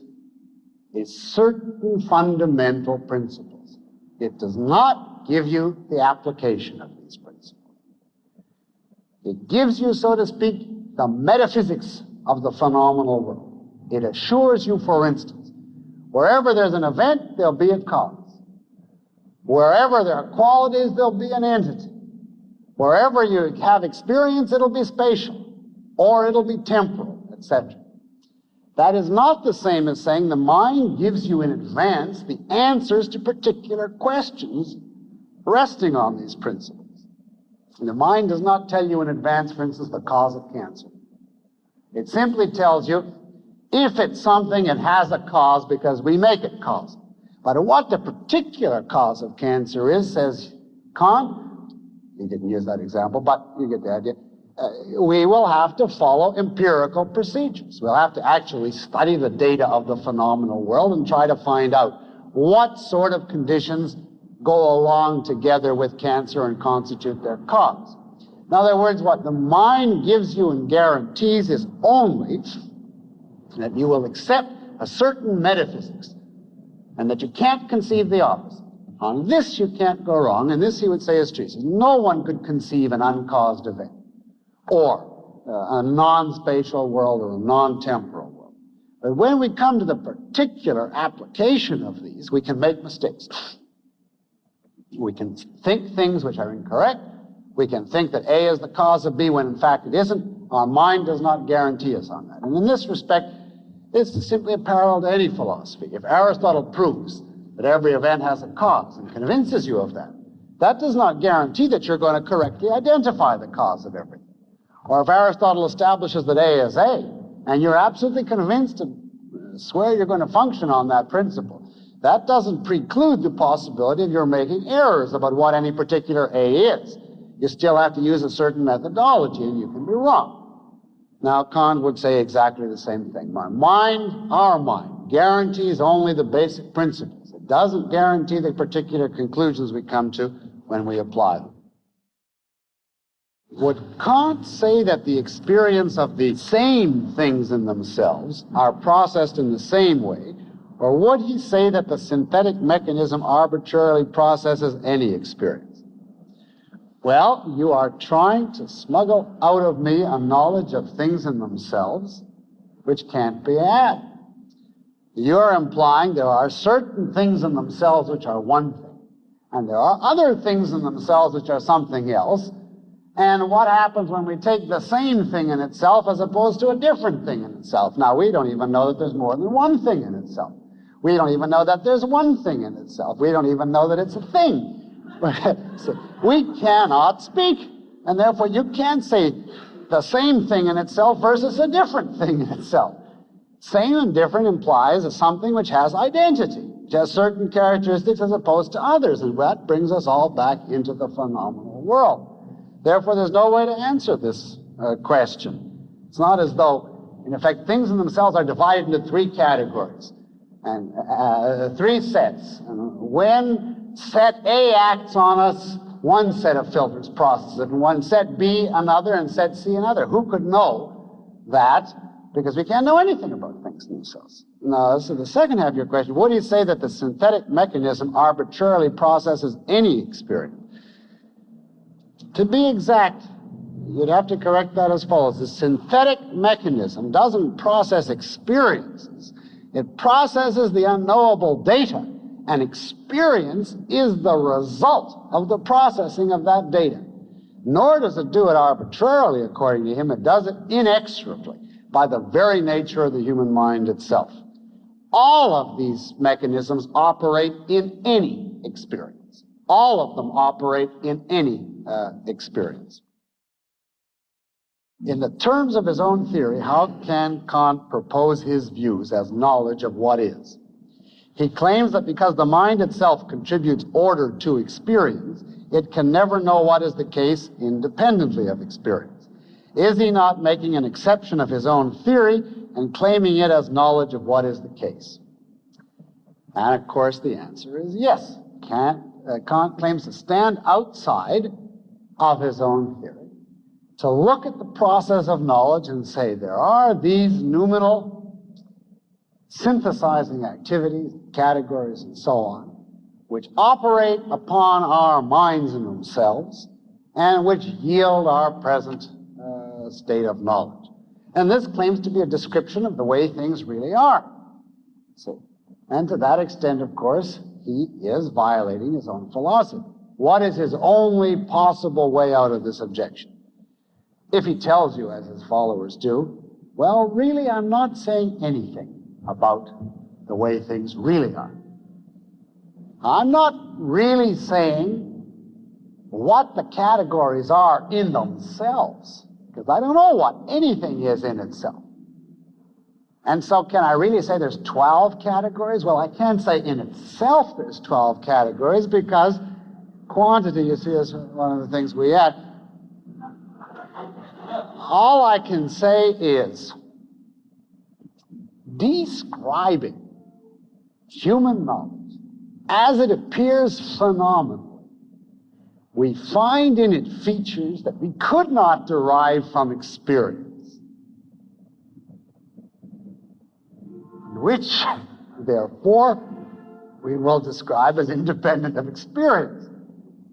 is certain fundamental principles. It does not give you the application of these principles. It gives you, so to speak, the metaphysics of the phenomenal world. It assures you, for instance, wherever there's an event, there'll be a cause. Wherever there are qualities, there'll be an entity. Wherever you have experience, it'll be spatial, or it'll be temporal, etc. That is not the same as saying the mind gives you in advance the answers to particular questions resting on these principles. And the mind does not tell you in advance, for instance, the cause of cancer. It simply tells you, if it's something, it has a cause because we make it causal. But what the particular cause of cancer is, says Kant, he didn't use that example, but you get the idea, we will have to follow empirical procedures. We'll have to actually study the data of the phenomenal world and try to find out what sort of conditions go along together with cancer and constitute their cause. In other words, what the mind gives you and guarantees is only that you will accept a certain metaphysics and that you can't conceive the opposite. On this you can't go wrong, and this he would say is true. He says, no one could conceive an uncaused event, or a non-spatial world or a non-temporal world. But when we come to the particular application of these, we can make mistakes. We can think things which are incorrect. We can think that A is the cause of B when in fact it isn't. Our mind does not guarantee us on that. And in this respect, it's simply a parallel to any philosophy. If Aristotle proves that every event has a cause and convinces you of that, that does not guarantee that you're going to correctly identify the cause of everything. Or if Aristotle establishes that A is A, and you're absolutely convinced and swear you're going to function on that principle, that doesn't preclude the possibility of your making errors about what any particular A is. You still have to use a certain methodology, and you can be wrong. Now, Kant would say exactly the same thing. Our mind, guarantees only the basic principles. It doesn't guarantee the particular conclusions we come to when we apply them. Would Kant say that the experience of the same things in themselves are processed in the same way, or would he say that the synthetic mechanism arbitrarily processes any experience? Well, you are trying to smuggle out of me a knowledge of things in themselves which can't be had. You're implying there are certain things in themselves which are one thing, and there are other things in themselves which are something else. And what happens when we take the same thing in itself as opposed to a different thing in itself? Now, we don't even know that there's more than one thing in itself. We don't even know that there's one thing in itself. We don't even know that it's a thing. So we cannot speak, and therefore you can't say the same thing in itself versus a different thing in itself. Same and different implies something which has identity, which has certain characteristics as opposed to others, and that brings us all back into the phenomenal world. Therefore, there's no way to answer this question. It's not as though, in effect, things in themselves are divided into three categories and three sets. And when set A acts on us, one set of filters processes it, and one set B another, and set C another. Who could know that? Because we can't know anything about things themselves. Now, so the second half of your question, would you say that the synthetic mechanism arbitrarily processes any experience? To be exact, you'd have to correct that as follows. The synthetic mechanism doesn't process experiences. It processes the unknowable data. And experience is the result of the processing of that data. Nor does it do it arbitrarily, according to him. It does it inexorably by the very nature of the human mind itself. All of these mechanisms operate in any experience. All of them operate in any experience. In the terms of his own theory, how can Kant propose his views as knowledge of what is? He claims that because the mind itself contributes order to experience, it can never know what is the case independently of experience. Is he not making an exception of his own theory and claiming it as knowledge of what is the case? And of course the answer is yes. Kant claims to stand outside of his own theory, to look at the process of knowledge and say there are these numeral synthesizing activities, categories, and so on, which operate upon our minds in themselves and which yield our present state of knowledge. And this claims to be a description of the way things really are. So, and to that extent, of course, he is violating his own philosophy. What is his only possible way out of this objection? If he tells you, as his followers do, well, really, I'm not saying anything about the way things really are. I'm not really saying what the categories are in themselves, because I don't know what anything is in itself. And so can I really say there's 12 categories? Well, I can't say in itself there's 12 categories, because quantity, you see, is one of the things we add. All I can say is describing human knowledge as it appears phenomenally, we find in it features that we could not derive from experience, which, therefore, we will describe as independent of experience,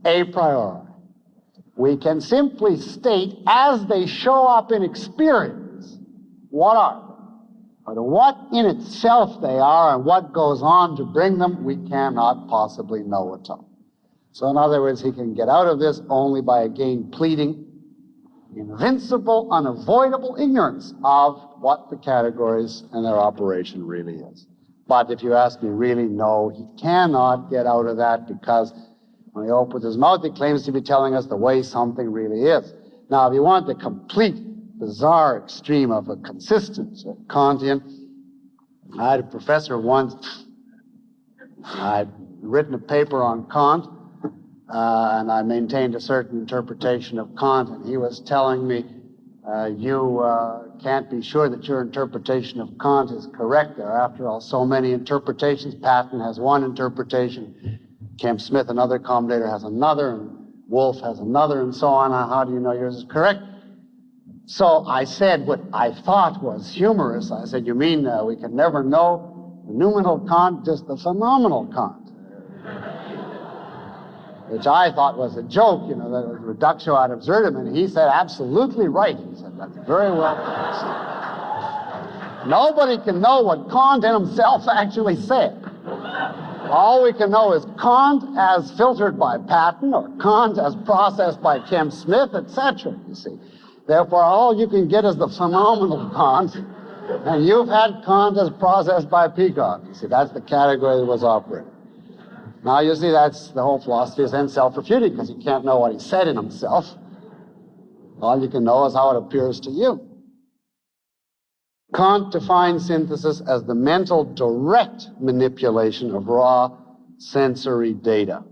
a priori. We can simply state, as they show up in experience, what are they? But what in itself they are and what goes on to bring them, we cannot possibly know at all. So in other words, he can get out of this only by again pleading invincible, unavoidable ignorance of what the categories and their operation really is. But if you ask me, really, no, he cannot get out of that, because when he opens his mouth, he claims to be telling us the way something really is. Now, if you want the complete bizarre extreme of a consistent Kantian, I had a professor once, I'd written a paper on Kant, and I maintained a certain interpretation of Kant, and he was telling me, you can't be sure that your interpretation of Kant is correct. There are, after all, so many interpretations. Patton has one interpretation, Kemp Smith, another commentator, has another, and Wolff has another, and so on. How do you know yours is correct? So I said what I thought was humorous. I said, you mean we can never know the nominal Kant, just the phenomenal Kant? Which I thought was a joke, you know, that was reductio ad absurdum. And he said, absolutely right. He said, that's very well put. Nobody can know what Kant in himself actually said. All we can know is Kant as filtered by Patton, or Kant as processed by Kemp Smith, etc., you see. Therefore, all you can get is the phenomenal Kant, and you've had Kant as processed by Peikoff. You see, that's the category that was operating. Now, you see, that's the whole philosophy is then self-refuting, because you can't know what he said in himself. All you can know is how it appears to you. Kant defines synthesis as the mental direct manipulation of raw sensory data.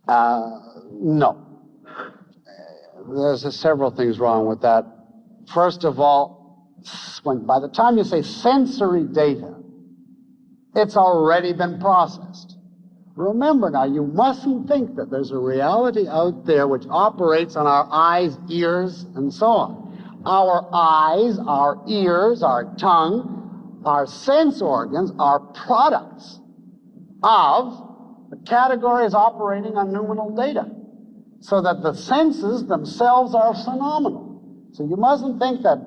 No. There's several things wrong with that. First of all, by the time you say sensory data, it's already been processed. Remember now, you mustn't think that there's a reality out there which operates on our eyes, ears, and so on. Our eyes, our ears, our tongue, our sense organs are products of the categories operating on nominal data, so that the senses themselves are phenomenal. So you mustn't think that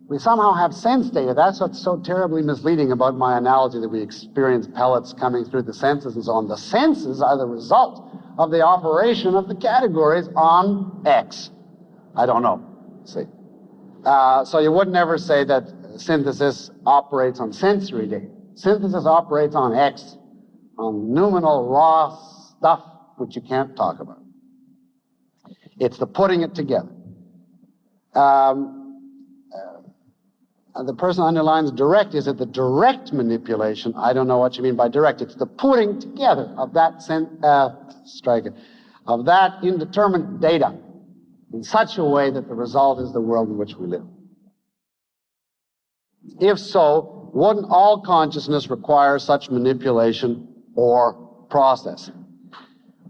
we somehow have sense data. That's what's so terribly misleading about my analogy that we experience pellets coming through the senses and so on. The senses are the result of the operation of the categories on X. I don't know. See. So you would never say that synthesis operates on sensory data. Synthesis operates on X, on numinal raw stuff which you can't talk about. It's the putting it together. The person underlines direct. Is it the direct manipulation? I don't know what you mean by direct. It's the putting together of that of that indeterminate data in such a way that the result is the world in which we live. If so, wouldn't all consciousness require such manipulation or processing?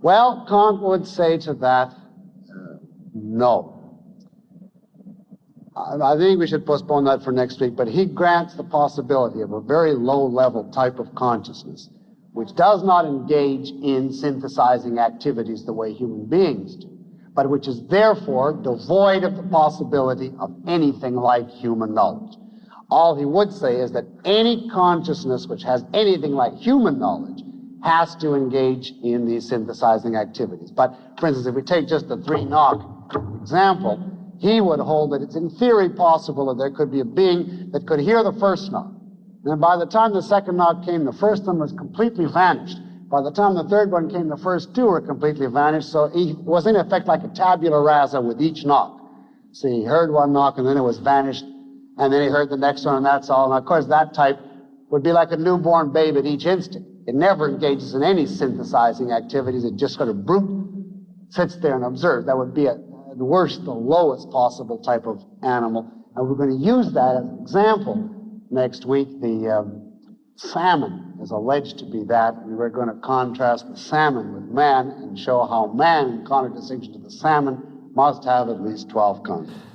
Well, Kant would say to that, no. I think we should postpone that for next week, but he grants the possibility of a very low-level type of consciousness which does not engage in synthesizing activities the way human beings do, but which is therefore devoid of the possibility of anything like human knowledge. All he would say is that any consciousness which has anything like human knowledge has to engage in these synthesizing activities. But, for instance, if we take just the three-knock example, he would hold that it's in theory possible that there could be a being that could hear the first knock. And by the time the second knock came, the first one was completely vanished. By the time the third one came, the first two were completely vanished. So he was in effect like a tabula rasa with each knock. So he heard one knock and then it was vanished. And then he heard the next one and that's all. And of course that type would be like a newborn babe at each instant. It never engages in any synthesizing activities. It just sort of brute sits there and observes. That would be at the worst, the lowest possible type of animal. And we're going to use that as an example next week. The salmon is alleged to be that, and we're going to contrast the salmon with man and show how man, in contradistinction to the salmon, must have at least 12 consciousness.